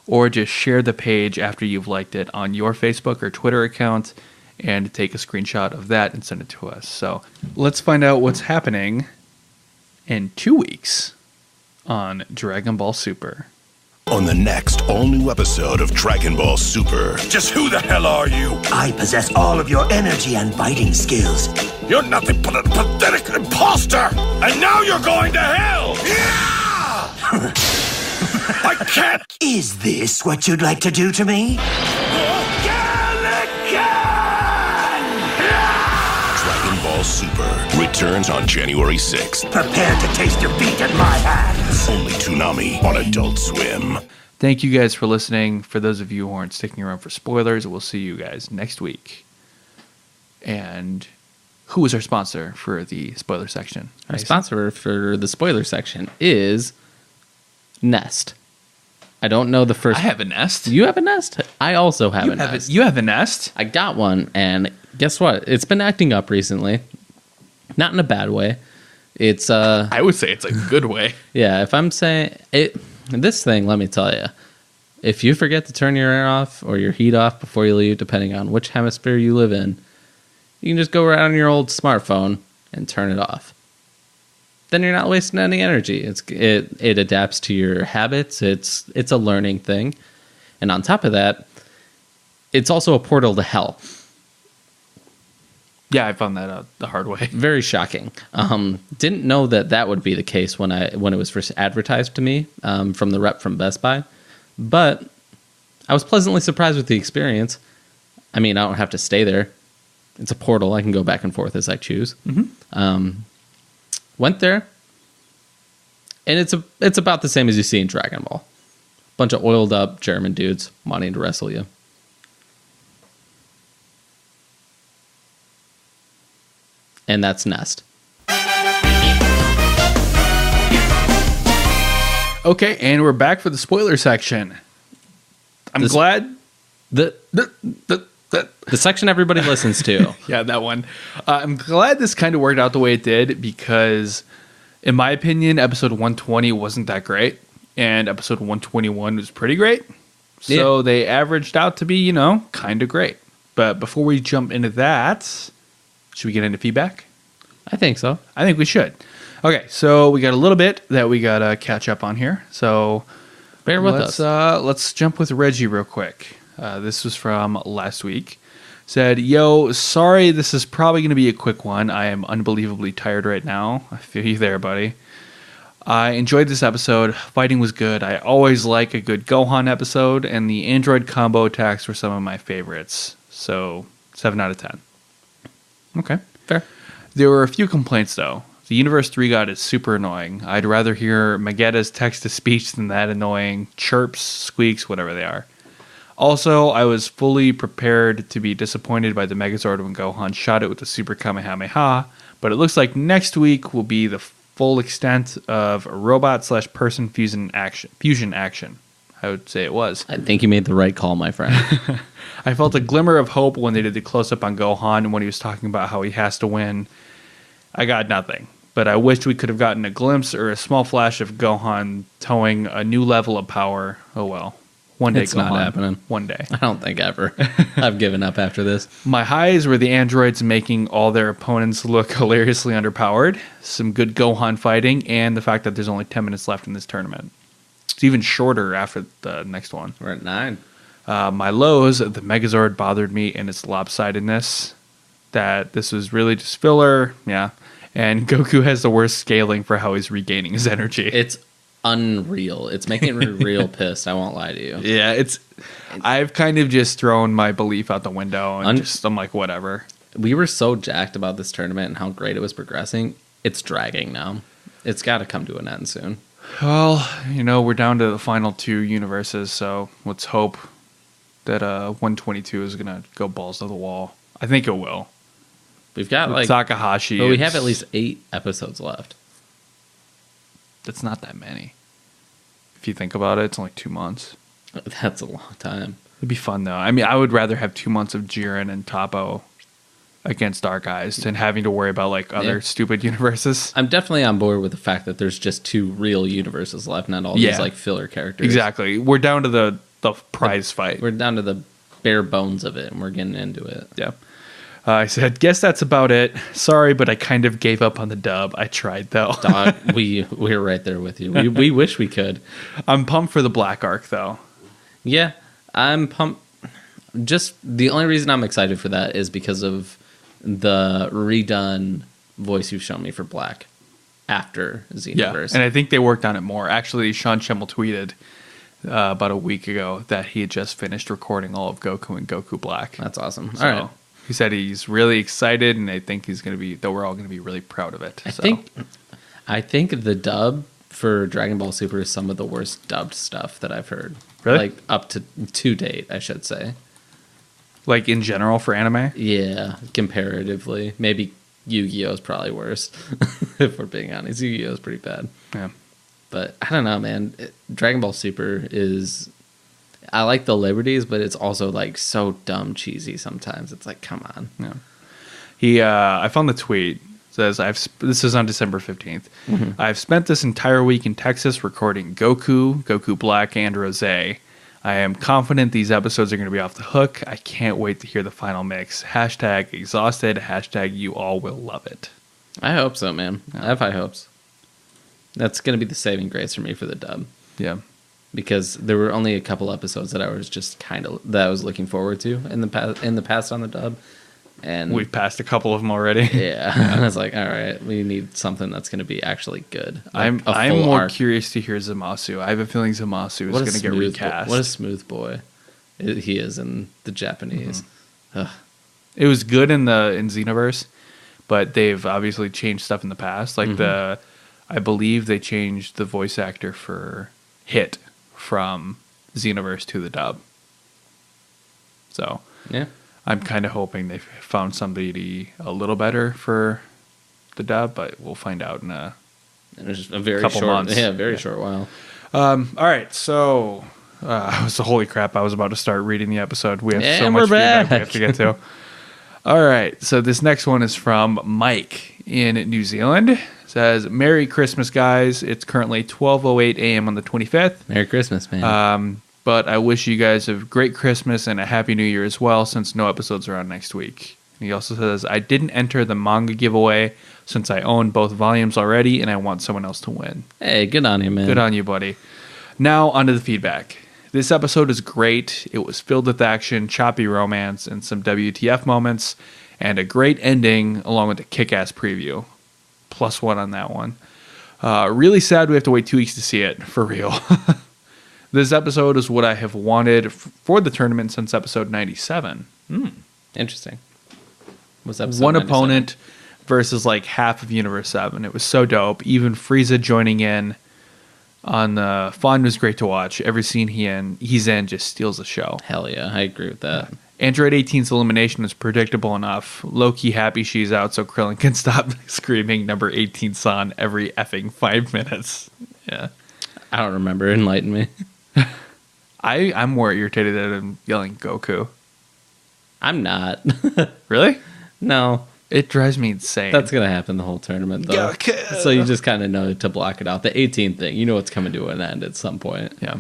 Speaker 1: Or just share the page after you've liked it on your Facebook or Twitter account and take a screenshot of that and send it to us. So let's find out what's happening in 2 weeks on Dragon Ball Super.
Speaker 3: On the next all-new episode of Dragon Ball Super. Just who the hell are you?
Speaker 4: I possess all of your energy and fighting skills.
Speaker 3: You're nothing but a pathetic imposter! And now you're going to hell! Yeah! I can't!
Speaker 4: Is this what you'd like to do to me?
Speaker 3: Dragon Ball Super returns on January 6th.
Speaker 4: Prepare to taste defeat at my hands.
Speaker 3: Only Toonami on Adult Swim.
Speaker 1: Thank you guys for listening. For those of you who aren't sticking around for spoilers, we'll see you guys next week. And who is our sponsor for the spoiler section?
Speaker 2: Our sponsor for the spoiler section is Nest. I don't know the first.
Speaker 1: I have a Nest.
Speaker 2: You have a Nest? I also have a Nest.
Speaker 1: You have a Nest?
Speaker 2: I got one, and guess what? It's been acting up recently. Not in a bad way. It's
Speaker 1: I would say it's a good way.
Speaker 2: Yeah, if I'm saying it, this thing, let me tell you, if you forget to turn your air off or your heat off before you leave, depending on which hemisphere you live in, you can just go right on your old smartphone and turn it off. Then you're not wasting any energy. It adapts to your habits. It's a learning thing, and on top of that, it's also a portal to hell.
Speaker 1: Yeah, I found that out the hard way.
Speaker 2: Very shocking. Didn't know that would be the case when it was first advertised to me from the rep from Best Buy, but I was pleasantly surprised with the experience. I mean, I don't have to stay there. It's a portal. I can go back and forth as I choose. Mm-hmm. Went there, and it's about the same as you see in Dragon Ball. Bunch of oiled up German dudes wanting to wrestle you. And that's Nest.
Speaker 1: Okay, and we're back for the spoiler section. I'm glad
Speaker 2: the section everybody listens to.
Speaker 1: Yeah, that one. I'm glad this kind of worked out the way it did because, in my opinion, episode 120 wasn't that great, and episode 121 was pretty great. So they averaged out to be, kind of great. But before we jump into that, should we get into feedback?
Speaker 2: I think so.
Speaker 1: I think we should. Okay, so we got a little bit that we got to catch up on here. So
Speaker 2: bear with us.
Speaker 1: Let's jump with Reggie real quick. This was from last week. Said, yo, sorry, this is probably going to be a quick one. I am unbelievably tired right now. I feel you there, buddy. I enjoyed this episode. Fighting was good. I always like a good Gohan episode, and the android combo attacks were some of my favorites. So, 7 out of 10. Okay, fair. There were a few complaints, though. The Universe 3 God is super annoying. I'd rather hear Magetta's text-to-speech than that annoying chirps, squeaks, whatever they are. Also, I was fully prepared to be disappointed by the Megazord when Gohan shot it with the Super Kamehameha, but it looks like next week will be the full extent of robot/person fusion action. I would say it was.
Speaker 2: I think you made the right call, my friend.
Speaker 1: I felt a glimmer of hope when they did the close-up on Gohan and when he was talking about how he has to win. I got nothing, but I wished we could have gotten a glimpse or a small flash of Gohan towing a new level of power. Oh well. One day,
Speaker 2: it's
Speaker 1: Gohan.
Speaker 2: not happening.
Speaker 1: One day.
Speaker 2: I don't think ever. I've given up after this.
Speaker 1: My highs were the androids making all their opponents look hilariously underpowered, some good Gohan fighting, and the fact that there's only 10 minutes left in this tournament. It's even shorter after the next one.
Speaker 2: We're at 9.
Speaker 1: My lows, the Megazord bothered me in its lopsidedness, that this was really just filler, yeah, and Goku has the worst scaling for how he's regaining his energy.
Speaker 2: It's unreal. It's making me real pissed. I won't lie to you.
Speaker 1: Yeah, I've kind of just thrown my belief out the window and I'm like, whatever.
Speaker 2: We were so jacked about this tournament and how great it was progressing. It's dragging now. It's got to come to an end soon.
Speaker 1: Well, we're down to the final 2 universes, so let's hope that 122 is going to go balls to the wall. I think it will.
Speaker 2: We've got
Speaker 1: with Takahashi.
Speaker 2: But we have at least 8 episodes left.
Speaker 1: That's not that many. If you think about it, it's only 2 months.
Speaker 2: That's a long time.
Speaker 1: It'd be fun, though. I mean, I would rather have 2 months of Jiren and Toppo against our guys and having to worry about like other stupid universes.
Speaker 2: I'm definitely on board with the fact that there's just 2 real universes left, not all these like filler characters.
Speaker 1: Exactly. We're down to the prize fight.
Speaker 2: We're down to the bare bones of it, and we're getting into it.
Speaker 1: Yeah. I said, guess that's about it. Sorry, but I kind of gave up on the dub. I tried, though.
Speaker 2: Dog, we're right there with you. We wish we could.
Speaker 1: I'm pumped for the Black Arc, though.
Speaker 2: Yeah, I'm pumped. Just the only reason I'm excited for that is because of the redone voice you've shown me for Black after Xenoverse.
Speaker 1: Yeah, and I think they worked on it more. Actually, Sean Schemmel tweeted about a week ago that he had just finished recording all of Goku and Goku Black.
Speaker 2: That's awesome.
Speaker 1: So,
Speaker 2: all right.
Speaker 1: He said he's really excited, and I think he's going to be. That we're all going to be really proud of it.
Speaker 2: I think the dub for Dragon Ball Super is some of the worst dubbed stuff that I've heard.
Speaker 1: Really?
Speaker 2: Like up to date, I should say.
Speaker 1: Like in general for anime.
Speaker 2: Yeah, comparatively, maybe Yu-Gi-Oh is probably worse. If we're being honest, Yu-Gi-Oh is pretty bad.
Speaker 1: Yeah.
Speaker 2: But I don't know, man. Dragon Ball Super is. I like the liberties, but it's also like so dumb cheesy sometimes. It's like, come on.
Speaker 1: Yeah. I found the tweet. It says this is on December 15th. Mm-hmm. I've spent this entire week in Texas recording Goku Black, and Rosé. I am confident these episodes are going to be off the hook. I can't wait to hear the final mix. # exhausted. # you all will love it.
Speaker 2: I hope so, man. I have high hopes. That's going to be the saving grace for me for the dub.
Speaker 1: Yeah.
Speaker 2: Because there were only a couple episodes that I was just that I was looking forward to in the past on the dub, and
Speaker 1: we've passed a couple of them already.
Speaker 2: Yeah, I was like, all right, we need something that's going to be actually good. Like
Speaker 1: I'm more curious to hear Zamasu. I have a feeling Zamasu is going to get recast.
Speaker 2: What a smooth boy he is in the Japanese. Mm-hmm.
Speaker 1: It was good in Xenoverse, but they've obviously changed stuff in the past. Like I believe they changed the voice actor for Hit from Xenoverse to the dub. So
Speaker 2: yeah,
Speaker 1: I'm kind of hoping they found somebody a little better for the dub, but we'll find out in a
Speaker 2: very
Speaker 1: couple
Speaker 2: short
Speaker 1: months.
Speaker 2: Yeah, very short while.
Speaker 1: All right, so holy crap! I was about to start reading the episode. We have so much feedback we have to get to. All right, so this next one is from Mike in New Zealand. Says, Merry Christmas, guys. It's currently 12:08 a.m. on the 25th.
Speaker 2: Merry Christmas, man.
Speaker 1: But I wish you guys a great Christmas and a Happy New Year as well, since no episodes are on next week. And he also says, I didn't enter the manga giveaway since I own both volumes already, and I want someone else to win.
Speaker 2: Hey, good on you, man.
Speaker 1: Good on you, buddy. Now, onto the feedback. This episode is great. It was filled with action, choppy romance, and some WTF moments, and a great ending, along with a kick-ass preview. +1 on that one. Really sad we have to wait 2 weeks to see it, for real. This episode is what I have wanted for the tournament since episode 97.
Speaker 2: Interesting. Was episode
Speaker 1: one
Speaker 2: 97?
Speaker 1: Opponent versus like half of Universe 7. It was so dope. Even Frieza joining in on the fun was great to watch. Every scene he's in just steals the show.
Speaker 2: Hell yeah, I agree with that.
Speaker 1: Yeah. Android 18's elimination is predictable enough. Low-key happy she's out so Krillin can stop screaming number 18 son every effing 5 minutes. Yeah.
Speaker 2: I don't remember. Enlighten me.
Speaker 1: I'm more irritated at him yelling Goku.
Speaker 2: I'm not.
Speaker 1: Really?
Speaker 2: No.
Speaker 1: It drives me insane.
Speaker 2: That's going to happen the whole tournament, though.
Speaker 1: Goku.
Speaker 2: So you just kind of know to block it out. The 18 thing, you know it's coming to an end at some point.
Speaker 1: Yeah.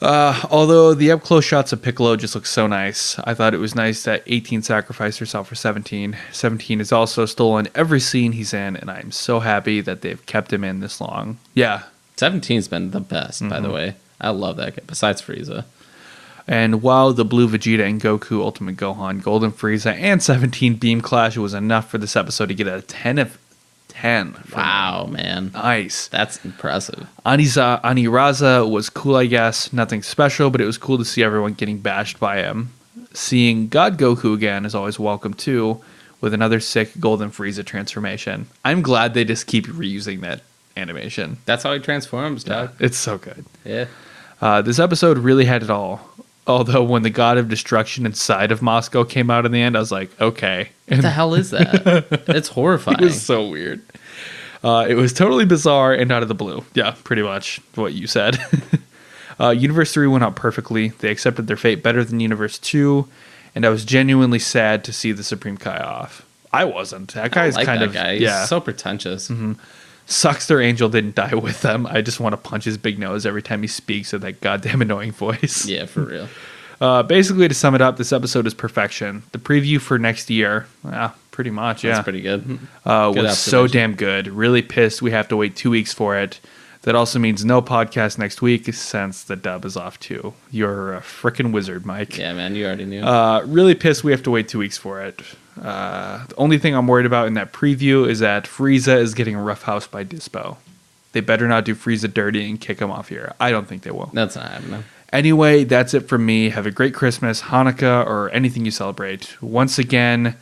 Speaker 1: Although the up-close shots of Piccolo just look so nice, I thought it was nice that 18 sacrificed herself for 17. 17 is also still in every scene he's in, and I'm so happy that they've kept him in this long. Yeah.
Speaker 2: 17's been the best, by the way. I love that guy, besides Frieza.
Speaker 1: And while the Blue Vegeta and Goku Ultimate Gohan, Golden Frieza, and 17 Beam Clash was enough for this episode to get a 10 of 10.
Speaker 2: Wow, man.
Speaker 1: Nice.
Speaker 2: That's impressive.
Speaker 1: Aniraza was cool, I guess. Nothing special, but it was cool to see everyone getting bashed by him. Seeing God Goku again is always welcome, too, with another sick Golden Frieza transformation. I'm glad they just keep reusing that animation.
Speaker 2: That's how he transforms, dog.
Speaker 1: Yeah, it's so good.
Speaker 2: Yeah.
Speaker 1: This episode really had it all. Although when the God of Destruction inside of Moscow came out in the end, I was like, okay.
Speaker 2: What the hell is that? It's horrifying.
Speaker 1: It was so weird. It was totally bizarre and out of the blue. Yeah, pretty much what you said. Universe 3 went out perfectly. They accepted their fate better than Universe 2. and I was genuinely sad to see the Supreme Kai off. I wasn't. That guy's kind of
Speaker 2: guy. He's so pretentious.
Speaker 1: Sucks their angel didn't die with them. I just want to punch his big nose every time he speaks with that goddamn annoying voice.
Speaker 2: Yeah, for real.
Speaker 1: Basically, to sum it up, this episode is perfection. The preview for next year, pretty much,
Speaker 2: That's pretty good.
Speaker 1: was so damn good. Really pissed we have to wait 2 weeks for it. That also means no podcast next week since the dub is off too. You're a freaking wizard, Mike.
Speaker 2: Yeah, man, you already knew.
Speaker 1: Really pissed we have to wait 2 weeks for it. The only thing I'm worried about in that preview is that Frieza is getting roughhoused by Dispo. They better not do Frieza dirty and kick him off here. I don't think they will.
Speaker 2: That's not happening.
Speaker 1: Anyway, that's it from me. Have a great Christmas, Hanukkah, or anything you celebrate. Once again,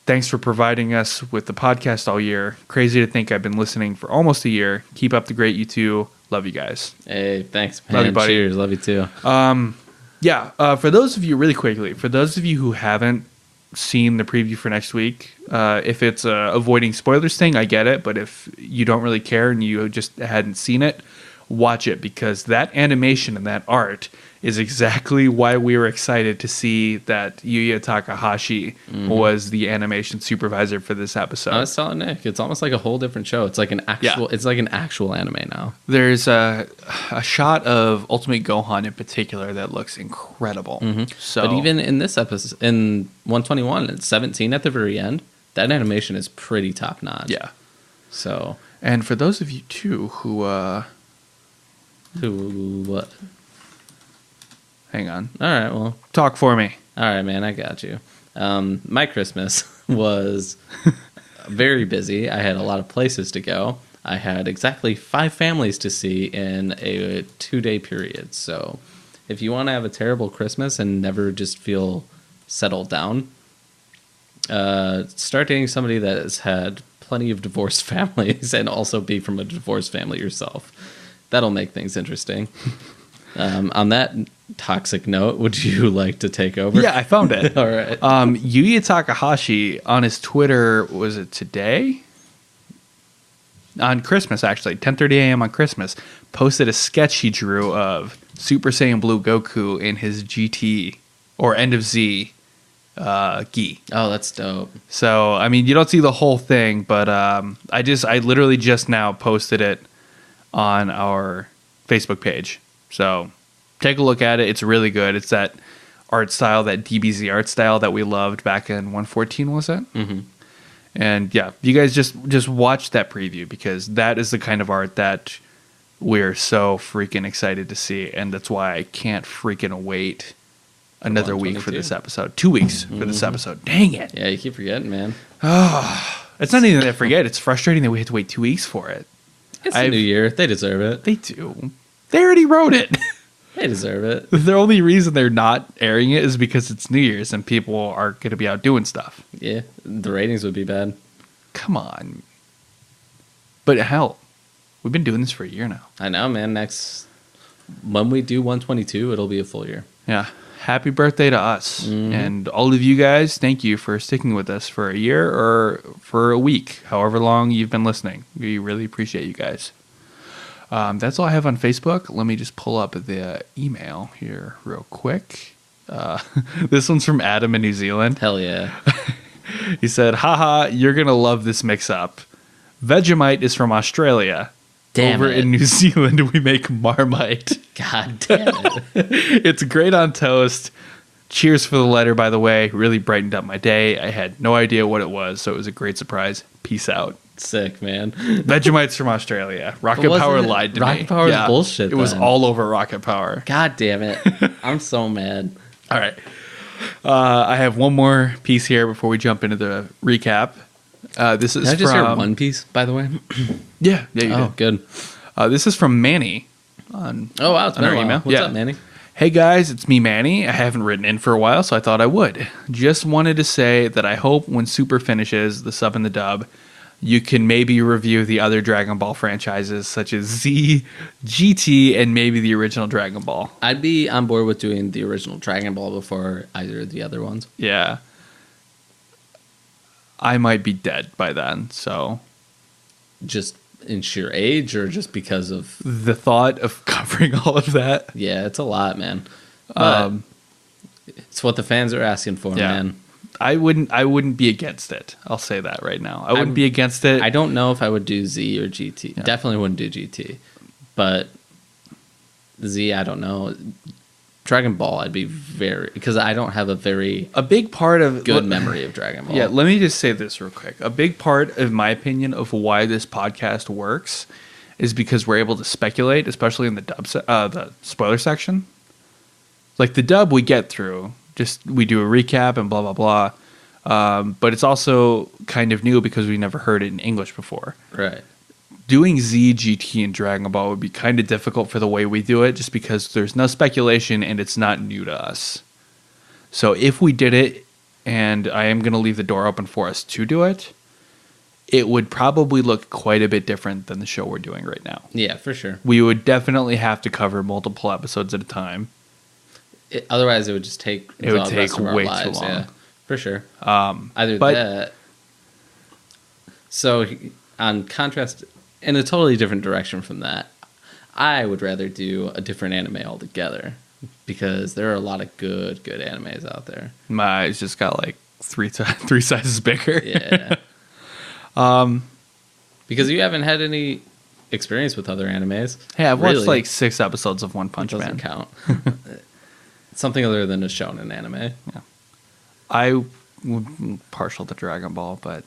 Speaker 1: thanks for providing us with the podcast all year. Crazy to think I've been listening for almost a year. Keep up the great, you two. Love you guys.
Speaker 2: Hey, thanks, man.
Speaker 1: Love you, buddy.
Speaker 2: Cheers. Love you too.
Speaker 1: For those of you, really quickly, for those of you who haven't seen the preview for next week, if it's a avoiding spoilers thing, I get it. But if you don't really care and you just hadn't seen it, watch it, because that animation and that art is exactly why we were excited to see that Yuya Takahashi was the animation supervisor for this episode.
Speaker 2: I was telling Nick, it's almost like a whole different show. It's like an actual, it's like an actual anime now.
Speaker 1: There's a shot of Ultimate Gohan in particular that looks incredible. So,
Speaker 2: but even in this episode, in 121, it's 17 at the very end. That animation is pretty top notch.
Speaker 1: Yeah.
Speaker 2: So,
Speaker 1: and for those of you too who
Speaker 2: what?
Speaker 1: Hang on.
Speaker 2: All right, well,
Speaker 1: talk for me.
Speaker 2: All right, man, I got you. My Christmas was very busy. I had a lot of places to go. I had exactly 5 families to see in a 2-day period. So if you want to have a terrible Christmas and never just feel settled down, start dating somebody that has had plenty of divorced families and also be from a divorced family yourself. That'll make things interesting. On that toxic note, would you like to take over?
Speaker 1: Yeah, I found it.
Speaker 2: All right.
Speaker 1: Yuya Takahashi on his Twitter, was it today? On Christmas, actually, 10:30 a.m. on Christmas, posted a sketch he drew of Super Saiyan Blue Goku in his GT or End of Z gi.
Speaker 2: Oh, that's dope.
Speaker 1: So, I mean, you don't see the whole thing, but I literally just now posted it on our Facebook page. So take a look at it. It's really good. It's that art style, that DBZ art style that we loved back in 114, was it? Mm-hmm. And yeah, you guys just watch that preview, because that is the kind of art that we're so freaking excited to see. And that's why I can't freaking wait another week for this episode. 2 weeks for this episode. Dang it.
Speaker 2: Yeah, you keep forgetting, man.
Speaker 1: It's not even that I forget. It's frustrating that we have to wait 2 weeks for it.
Speaker 2: It's the new year. They deserve it.
Speaker 1: They do. They already wrote it.
Speaker 2: They deserve it.
Speaker 1: The only reason they're not airing it is because it's New Year's and people are going to be out doing stuff.
Speaker 2: Yeah, the ratings would be bad.
Speaker 1: Come on. But hell, we've been doing this for a year now.
Speaker 2: I know, man. When we do 122, it'll be a full year.
Speaker 1: Yeah. Happy birthday to us. And all of you guys, thank you for sticking with us for a year or for a week, however long you've been listening. We really appreciate you guys. That's all I have on Facebook. Let me just pull up the email here real quick. This one's from Adam in New Zealand.
Speaker 2: Hell yeah.
Speaker 1: He said, haha, you're going to love this mix-up. Vegemite is from Australia.
Speaker 2: Damn
Speaker 1: Over
Speaker 2: it.
Speaker 1: in New Zealand, we make Marmite.
Speaker 2: God damn it.
Speaker 1: It's great on toast. Cheers for the letter, by the way. Really brightened up my day. I had no idea what it was, so it was a great surprise. Peace out.
Speaker 2: Sick, man.
Speaker 1: Vegemite's from Australia. Rocket Power lied to me.
Speaker 2: Rocket Power's bullshit.
Speaker 1: It was
Speaker 2: then.
Speaker 1: all over Rocket Power.
Speaker 2: God damn it. I'm so mad.
Speaker 1: All right. I have one more piece here before we jump into the recap. This is
Speaker 2: Did I just
Speaker 1: from
Speaker 2: hear One Piece, by the way?
Speaker 1: Yeah, you
Speaker 2: Oh,
Speaker 1: did.
Speaker 2: good.
Speaker 1: This is from Manny on
Speaker 2: Oh, wow. It's been
Speaker 1: our
Speaker 2: a while.
Speaker 1: email.
Speaker 2: What's up, Manny?
Speaker 1: Hey guys, it's me, Manny. I haven't written in for a while, so I thought I would. Just wanted to say that I hope when Super finishes, the sub and the dub, you can maybe review the other Dragon Ball franchises, such as Z, GT, and maybe the original Dragon Ball.
Speaker 2: I'd be on board with doing the original Dragon Ball before either of the other ones.
Speaker 1: Yeah. I might be dead by then, so...
Speaker 2: Just in sheer age or just because of...
Speaker 1: The thought of covering all of that.
Speaker 2: Yeah, it's a lot, man. But It's what the fans are asking for, man.
Speaker 1: I wouldn't be against it. I'll say that right now. I wouldn't be against it.
Speaker 2: I don't know if I would do Z or GT. Yeah. Definitely wouldn't do GT. But Z, I don't know. Dragon Ball, I'd be because I don't have a
Speaker 1: big part of
Speaker 2: good memory of Dragon Ball.
Speaker 1: Yeah, let me just say this real quick. A big part of my opinion of why this podcast works is because we're able to speculate, especially in the the spoiler section. Like the dub we get through, just we do a recap and blah blah blah. But it's also kind of new because we never heard it in English before.
Speaker 2: Right.
Speaker 1: Doing Z, GT, and Dragon Ball would be kind of difficult for the way we do it, just because there's no speculation and it's not new to us. So if we did it, and I am going to leave the door open for us to do it, it would probably look quite a bit different than the show we're doing right now.
Speaker 2: Yeah, for sure.
Speaker 1: We would definitely have to cover multiple episodes at a time.
Speaker 2: Otherwise, it would just take
Speaker 1: way too long.
Speaker 2: Yeah, for sure. Either that. So, on contrast, in a totally different direction from that, I would rather do a different anime altogether, because there are a lot of good animes out there.
Speaker 1: My eyes just got like three sizes bigger.
Speaker 2: Yeah. Because you haven't had any experience with other animes.
Speaker 1: Hey, I've watched like 6 episodes of One Punch Man.
Speaker 2: Doesn't count. Something other than a shonen anime.
Speaker 1: Yeah. I would partial to Dragon Ball, but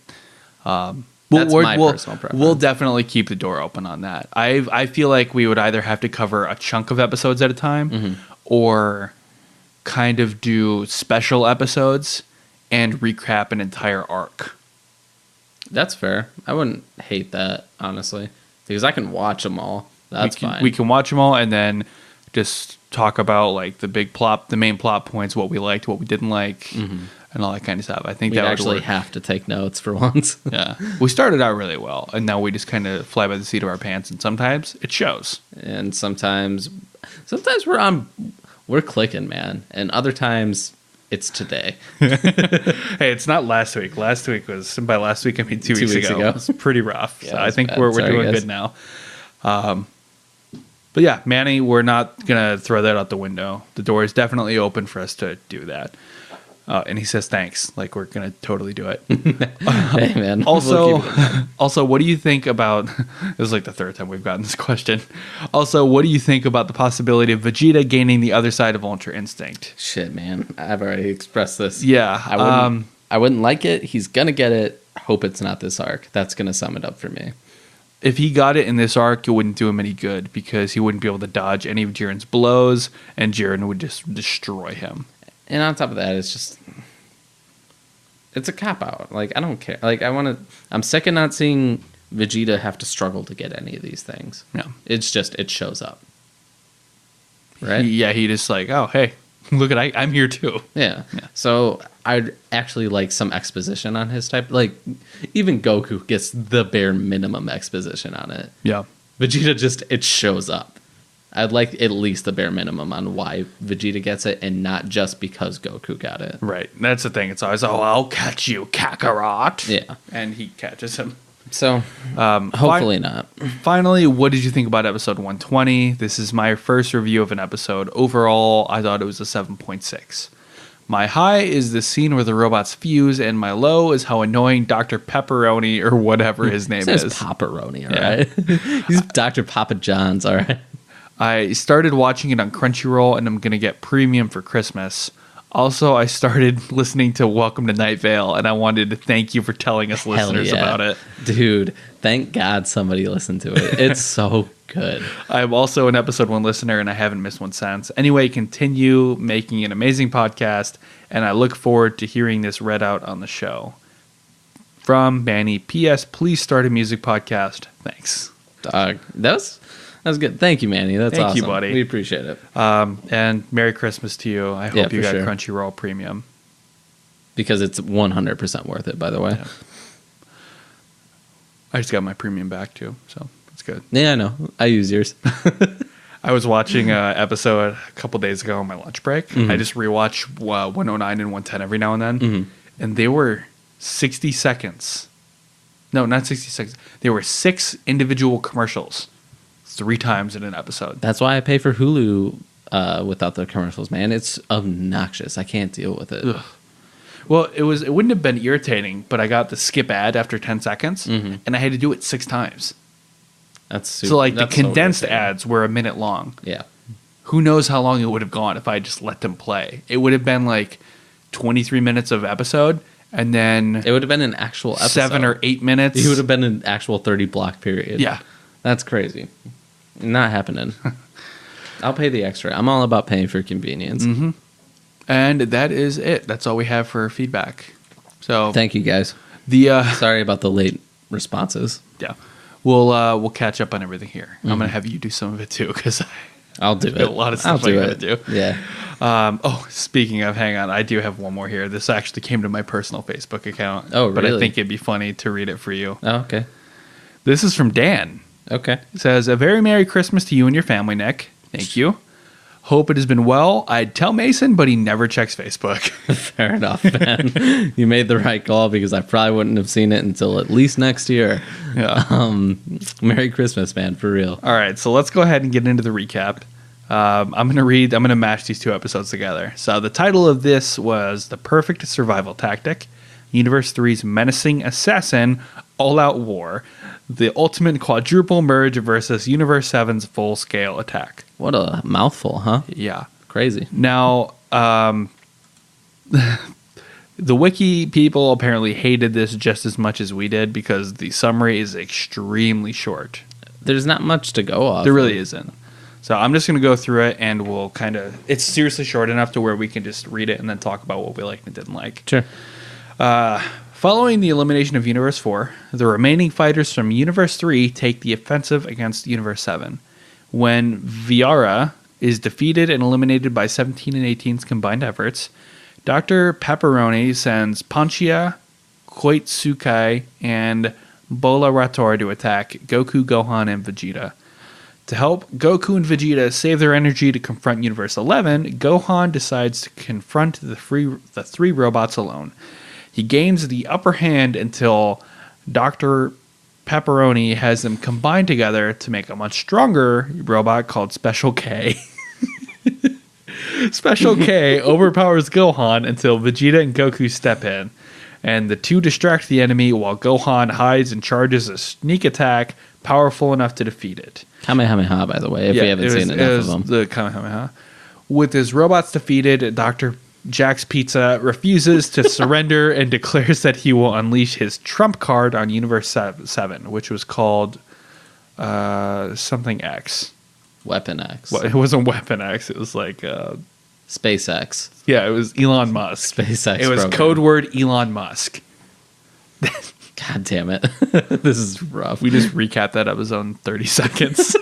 Speaker 2: that's my personal preference.
Speaker 1: We'll definitely keep the door open on that. I feel like we would either have to cover a chunk of episodes at a time, or kind of do special episodes and recap an entire arc.
Speaker 2: That's fair. I wouldn't hate that, honestly, because I can watch them all. That's fine.
Speaker 1: We can watch them all and then just talk about like the main plot points, what we liked, what we didn't like, and all that kind of stuff. I think
Speaker 2: we'd
Speaker 1: that would
Speaker 2: actually
Speaker 1: work.
Speaker 2: have to take notes for once.
Speaker 1: Yeah, we started out really well, and now we just kind of fly by the seat of our pants, and sometimes it shows.
Speaker 2: And sometimes we're clicking, man, and other times it's today.
Speaker 1: Hey, it's not last week. Last week was, by last week I mean 2 weeks ago. It was pretty rough.
Speaker 2: Yeah,
Speaker 1: so I think we're doing good now. But yeah, Manny, we're not gonna throw that out the window. The door is definitely open for us to do that. And he says thanks, like we're gonna totally do it.
Speaker 2: Hey man.
Speaker 1: Also, what do you think about? This is like the 3rd time we've gotten this question. Also, what do you think about the possibility of Vegeta gaining the other side of Ultra Instinct?
Speaker 2: Shit, man, I've already expressed this.
Speaker 1: Yeah,
Speaker 2: I wouldn't like it. He's gonna get it. Hope it's not this arc. That's gonna sum it up for me.
Speaker 1: If he got it in this arc, it wouldn't do him any good because he wouldn't be able to dodge any of Jiren's blows, and Jiren would just destroy him.
Speaker 2: And on top of that, it's a cop out. Like, I don't care. Like, I'm sick of not seeing Vegeta have to struggle to get any of these things.
Speaker 1: Yeah.
Speaker 2: It's just, it shows up. Right?
Speaker 1: He just like, oh, hey, look at I'm here too.
Speaker 2: Yeah. So I'd actually like some exposition on his type. Like, even Goku gets the bare minimum exposition on it.
Speaker 1: Yeah.
Speaker 2: Vegeta it shows up. I'd like at least the bare minimum on why Vegeta gets it, and not just because Goku got it.
Speaker 1: Right. That's the thing. It's always, I'll catch you, Kakarot.
Speaker 2: Yeah.
Speaker 1: And he catches him.
Speaker 2: So, hopefully not.
Speaker 1: Finally, what did you think about episode 120? This is my first review of an episode. Overall, I thought it was a 7.6. My high is the scene where the robots fuse, and my low is how annoying Dr. Pepperoni, or whatever his name is.
Speaker 2: Pepperoni, all right? He's Dr. Papa John's, all right?
Speaker 1: I started watching it on Crunchyroll, and I'm going to get premium for Christmas. Also, I started listening to Welcome to Night Vale, and I wanted to thank you for telling us listeners about it.
Speaker 2: Dude, thank God somebody listened to it. It's so good.
Speaker 1: I'm also an episode 1 listener, and I haven't missed one since. Anyway, continue making an amazing podcast, and I look forward to hearing this read out on the show. From Manny, P.S. Please start a music podcast. Thanks.
Speaker 2: That was good. Thank you, Manny. That's awesome. Thank you, buddy. We appreciate it.
Speaker 1: And Merry Christmas to you. I hope you got Crunchyroll Premium.
Speaker 2: Because it's 100% worth it, by the way. Yeah.
Speaker 1: I just got my premium back, too, so it's good.
Speaker 2: Yeah, I know. I use yours.
Speaker 1: I was watching an episode a couple days ago on my lunch break. Mm-hmm. I just rewatch 109 and 110 every now and then. Mm-hmm. And they were 60 seconds. No, not 60 seconds. They were 6 individual commercials. 3 times in an episode.
Speaker 2: That's why I pay for Hulu without the commercials, man. It's obnoxious. I can't deal with it.
Speaker 1: Ugh. Well, it wouldn't have been irritating, but I got the skip ad after 10 seconds, and I had to do it 6 times.
Speaker 2: That's super,
Speaker 1: So, like, the
Speaker 2: that's so
Speaker 1: condensed
Speaker 2: irritating.
Speaker 1: ads were a minute long.
Speaker 2: Yeah.
Speaker 1: Who knows how long it would have gone if I just let them play. It would have been, like, 23 minutes of episode, and then
Speaker 2: It would have been an actual episode.
Speaker 1: 7 or 8 minutes.
Speaker 2: It would have been an actual 30 block period.
Speaker 1: Yeah.
Speaker 2: That's crazy. Not happening. I'll pay the extra. I'm all about paying for convenience.
Speaker 1: And that is it. That's all we have for feedback. So,
Speaker 2: Thank you, guys.
Speaker 1: the
Speaker 2: Sorry about the late responses.
Speaker 1: yeah, we'll catch up on everything here. I'm gonna have you do some of it too, because
Speaker 2: I'll do it.
Speaker 1: a lot of stuff I gotta do.
Speaker 2: Yeah.
Speaker 1: Speaking of, hang on, I do have one more here. This actually came to my personal Facebook account.
Speaker 2: Oh,
Speaker 1: But I
Speaker 2: really?
Speaker 1: think it'd be funny to read it for you.
Speaker 2: Oh, okay.
Speaker 1: This is from Dan.
Speaker 2: Okay.
Speaker 1: It says, "A very Merry Christmas to you and your family, Nick. Thank you. Hope it has been well. I'd tell Mason, but he never checks Facebook."
Speaker 2: Fair enough, man. You made the right call because I probably wouldn't have seen it until at least next year.
Speaker 1: Yeah.
Speaker 2: Merry Christmas, man, for real.
Speaker 1: All right, so let's go ahead and get into the recap. I'm going to mash these 2 episodes together. So the title of this was The Perfect Survival Tactic, Universe 3's Menacing Assassin, All-Out War, the Ultimate Quadruple Merge versus Universe 7's Full-Scale Attack.
Speaker 2: What a mouthful, huh?
Speaker 1: Yeah.
Speaker 2: Crazy.
Speaker 1: Now, the wiki people apparently hated this just as much as we did because the summary is extremely short.
Speaker 2: There's not much to go off.
Speaker 1: There really isn't. So I'm just going to go through it, and we'll kind of... It's seriously short enough to where we can just read it and then talk about what we liked and didn't like.
Speaker 2: Sure.
Speaker 1: Following the elimination of Universe 4, the remaining fighters from Universe 3 take the offensive against Universe 7. When Viara is defeated and eliminated by 17 and 18's combined efforts, Dr. Pepperoni sends Panchia, Koitsukai, and Bolarator to attack Goku, Gohan, and Vegeta. To help Goku and Vegeta save their energy to confront Universe 11, Gohan decides to confront the 3 robots alone. He gains the upper hand until Dr. Pepperoni has them combined together to make a much stronger robot called Special K. Special K overpowers Gohan until Vegeta and Goku step in, and the 2 distract the enemy while Gohan hides and charges a sneak attack powerful enough to defeat it.
Speaker 2: Kamehameha, by the way, if we haven't seen enough of them.
Speaker 1: The Kamehameha. With his robots defeated, Dr. Jack's Pizza refuses to surrender and declares that he will unleash his trump card on Universe 7, which was called something X.
Speaker 2: Weapon X.
Speaker 1: Well, it wasn't Weapon X. It was like...
Speaker 2: SpaceX.
Speaker 1: yeah, it was Elon Musk.
Speaker 2: SpaceX
Speaker 1: It was
Speaker 2: program.
Speaker 1: code word Elon Musk.
Speaker 2: God damn it. This is rough.
Speaker 1: We just recapped that episode in 30 seconds.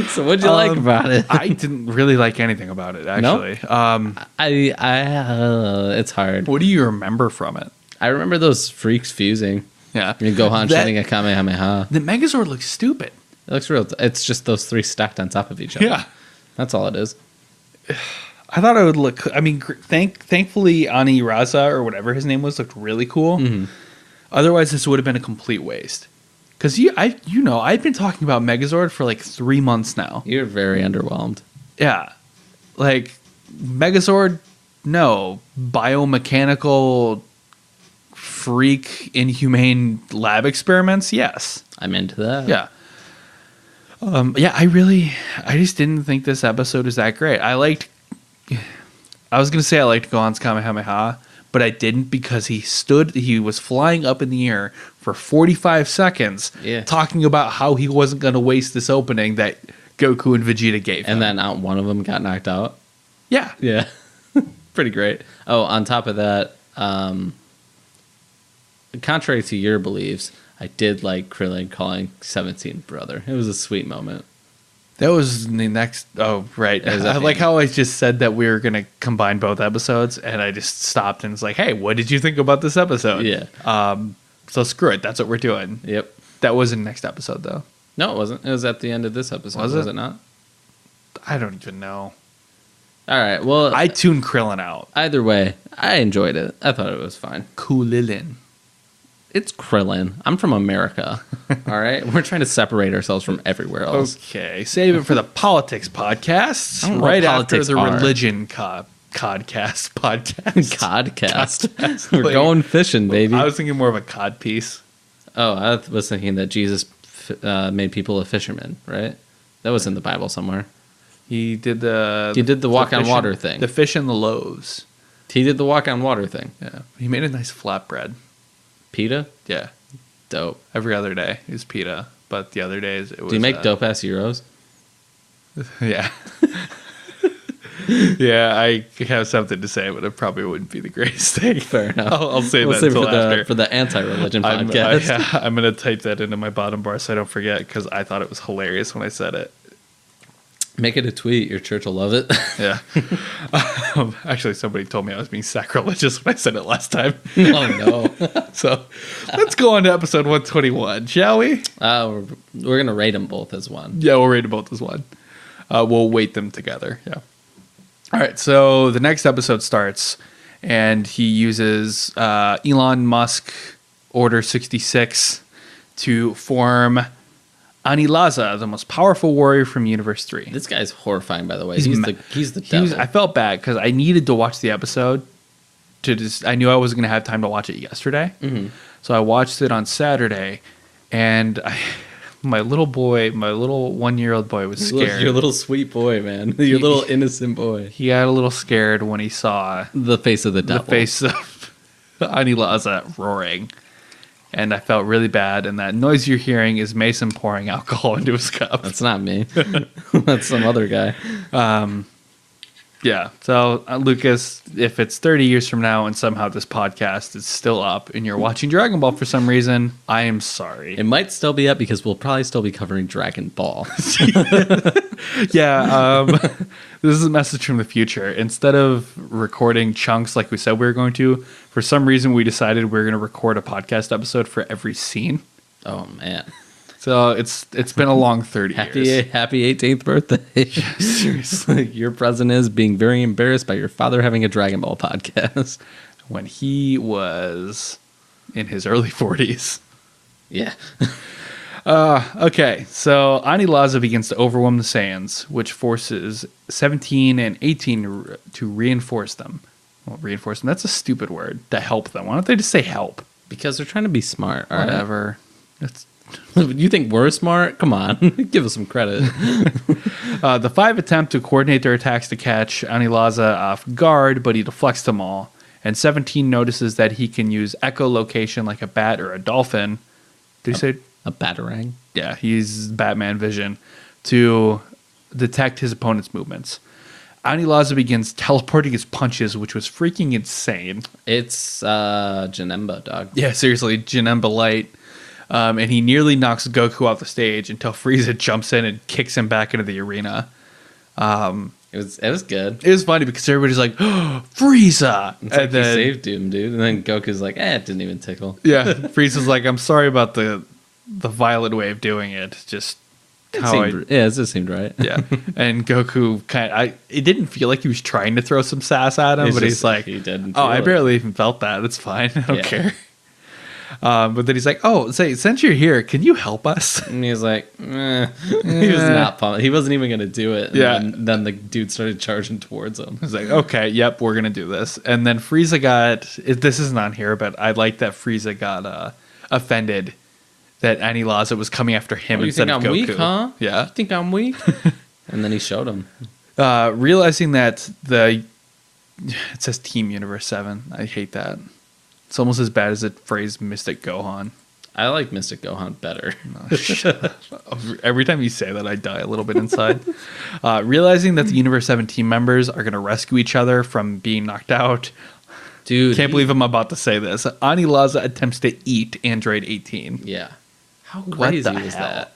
Speaker 2: So what'd you like about it?
Speaker 1: I didn't really like anything about it, actually.
Speaker 2: It's hard.
Speaker 1: What do you remember from it?
Speaker 2: I remember those freaks fusing.
Speaker 1: Yeah.
Speaker 2: I mean, Gohan shooting a Kamehameha.
Speaker 1: The Megazord looks stupid.
Speaker 2: It looks real. It's just those 3 stacked on top of each other.
Speaker 1: Yeah.
Speaker 2: That's all it is.
Speaker 1: I thought it would look... I mean, thankfully, Ani Raza, or whatever his name was, looked really cool.
Speaker 2: Mm-hmm.
Speaker 1: Otherwise, this would have been a complete waste. Because, I've been talking about Megazord for like 3 months now.
Speaker 2: You're very underwhelmed.
Speaker 1: Yeah. Like, Megazord, no. Biomechanical freak inhumane lab experiments, yes.
Speaker 2: I'm into that.
Speaker 1: Yeah. I just didn't think this episode was that great. I was going to say I liked Gohan's Kamehameha, but I didn't because he was flying up in the air for 45 seconds talking about how he wasn't going to waste this opening that Goku and Vegeta gave him.
Speaker 2: And then out one of them got knocked out.
Speaker 1: Yeah.
Speaker 2: Yeah. Pretty great. Oh, on top of that, contrary to your beliefs, I did like Krillin calling 17 brother. It was a sweet moment.
Speaker 1: That was the next... Oh, right. I like how I just said that we were going to combine both episodes, and I just stopped and was like, hey, what did you think about this episode?
Speaker 2: Yeah.
Speaker 1: So screw it. That's what we're doing.
Speaker 2: Yep.
Speaker 1: That was in next episode, though.
Speaker 2: No, it wasn't. It was at the end of this episode. Was it not?
Speaker 1: I don't even know.
Speaker 2: All right. Well,
Speaker 1: I tuned Krillin out.
Speaker 2: Either way, I enjoyed it. I thought it was fine.
Speaker 1: Kulilin.
Speaker 2: It's Krillin. I'm from America. All right? We're trying to separate ourselves from everywhere else.
Speaker 1: Okay, save it for the politics podcast.
Speaker 2: I don't know
Speaker 1: Right
Speaker 2: what
Speaker 1: after
Speaker 2: politics
Speaker 1: the
Speaker 2: are.
Speaker 1: religion podcast.
Speaker 2: Codcast. We're going fishing, baby.
Speaker 1: I was thinking more of a cod piece.
Speaker 2: Oh, I was thinking that Jesus made people a fisherman, right? That was in the Bible somewhere.
Speaker 1: He did the
Speaker 2: walk on
Speaker 1: fish
Speaker 2: water
Speaker 1: and-
Speaker 2: thing.
Speaker 1: The fish and the loaves.
Speaker 2: He did the walk on water thing.
Speaker 1: Yeah, he made a nice flatbread.
Speaker 2: Pita?
Speaker 1: Yeah,
Speaker 2: Dope.
Speaker 1: every other day is pita, but the other days it was.
Speaker 2: Do you make dope ass gyros?
Speaker 1: Yeah. Yeah, I have something to say, but it probably wouldn't be the greatest thing.
Speaker 2: Fair enough.
Speaker 1: I'll say
Speaker 2: We'll
Speaker 1: that
Speaker 2: save it
Speaker 1: until after.
Speaker 2: for the anti-religion podcast.
Speaker 1: I'm going to type that into my bottom bar so I don't forget, because I thought it was hilarious when I said it.
Speaker 2: Make it a tweet. Your church will love it.
Speaker 1: Yeah. Actually, somebody told me I was being sacrilegious when I said it last time.
Speaker 2: Oh, no.
Speaker 1: So let's go on to episode 121, shall we?
Speaker 2: We're going to rate them both as one.
Speaker 1: Yeah, we'll rate them both as one. We'll weight them together. Yeah. All right. So the next episode starts, and he uses Elon Musk Order 66 to form Anilaza, the most powerful warrior from Universe 3.
Speaker 2: This guy's horrifying, by the way. He's the
Speaker 1: He was,
Speaker 2: devil.
Speaker 1: I felt bad because I needed to watch the episode. I knew I wasn't going to have time to watch it yesterday.
Speaker 2: Mm-hmm.
Speaker 1: So I watched it on Saturday, and my little 1-year-old boy was scared.
Speaker 2: Your little sweet boy, man. Your little innocent boy.
Speaker 1: He got a little scared when he saw
Speaker 2: The face of the devil.
Speaker 1: the face of Anilaza roaring. And I felt really bad. And that noise you're hearing is Mason pouring alcohol into his cup.
Speaker 2: That's not me. That's some other guy.
Speaker 1: Yeah. So, Lucas, if it's 30 years from now and somehow this podcast is still up and you're watching Dragon Ball for some reason, I am sorry.
Speaker 2: It might still be up because we'll probably still be covering Dragon Ball.
Speaker 1: Yeah. This is a message from the future. Instead of recording chunks like we said we were going to, for some reason we decided we were going to record a podcast episode for every scene.
Speaker 2: Oh, man.
Speaker 1: So it's been a long 30 years.
Speaker 2: Happy 18th birthday.
Speaker 1: Seriously.
Speaker 2: Your present is being very embarrassed by your father having a Dragon Ball podcast.
Speaker 1: When he was in his early 40s.
Speaker 2: Yeah.
Speaker 1: Okay, so Anilaza begins to overwhelm the Saiyans, which forces 17 and 18 to reinforce them. Well, reinforce them, that's a stupid word. To help them. Why don't they just say help?
Speaker 2: Because they're trying to be smart. All right?
Speaker 1: Whatever. It's
Speaker 2: You think we're smart? Come on. Give us some credit.
Speaker 1: the 5 attempt to coordinate their attacks to catch Anilaza off guard, but he deflects them all. And 17 notices that he can use echolocation like a bat or a dolphin. Did he say?
Speaker 2: A batarang?
Speaker 1: Yeah, he's Batman Vision to detect his opponent's movements. Anilaza begins teleporting his punches, which was freaking insane.
Speaker 2: It's Janemba, dog.
Speaker 1: Yeah, seriously, Janemba Light. And he nearly knocks Goku off the stage until Frieza jumps in and kicks him back into the arena.
Speaker 2: It was good.
Speaker 1: It was funny because everybody's like, oh, Frieza!
Speaker 2: It's like he saved him, dude. And then Goku's like, it didn't even tickle.
Speaker 1: Yeah, Frieza's like, I'm sorry about the violent way of doing it. Just
Speaker 2: It just seemed right.
Speaker 1: Yeah, and Goku it didn't feel like he was trying to throw some sass at him, he's like,
Speaker 2: he didn't.
Speaker 1: oh, I
Speaker 2: feel it.
Speaker 1: barely even felt that. It's fine. I don't
Speaker 2: Yeah.
Speaker 1: care. But then he's like, oh, since you're here, can you help us?
Speaker 2: And he was like, he was not pumped. He wasn't even going to do it. And
Speaker 1: Yeah.
Speaker 2: then the dude started charging towards him.
Speaker 1: He's like, okay, yep, we're going to do this. And then Frieza this isn't on here, but I like that Frieza got offended that Anilaza was coming after him
Speaker 2: You
Speaker 1: instead
Speaker 2: think
Speaker 1: of
Speaker 2: I'm
Speaker 1: Goku.
Speaker 2: weak, huh?
Speaker 1: Yeah.
Speaker 2: You think I'm weak? And then he showed him.
Speaker 1: Realizing that it says Team Universe 7. I hate that. It's almost as bad as the phrase Mystic Gohan.
Speaker 2: I like Mystic Gohan better.
Speaker 1: Every time you say that, I die a little bit inside. Realizing that the Universe 7 team members are going to rescue each other from being knocked out.
Speaker 2: Dude.
Speaker 1: Can't believe I'm about to say this. Anilaza attempts to eat Android 18.
Speaker 2: Yeah. How
Speaker 1: What
Speaker 2: crazy
Speaker 1: the
Speaker 2: was
Speaker 1: hell?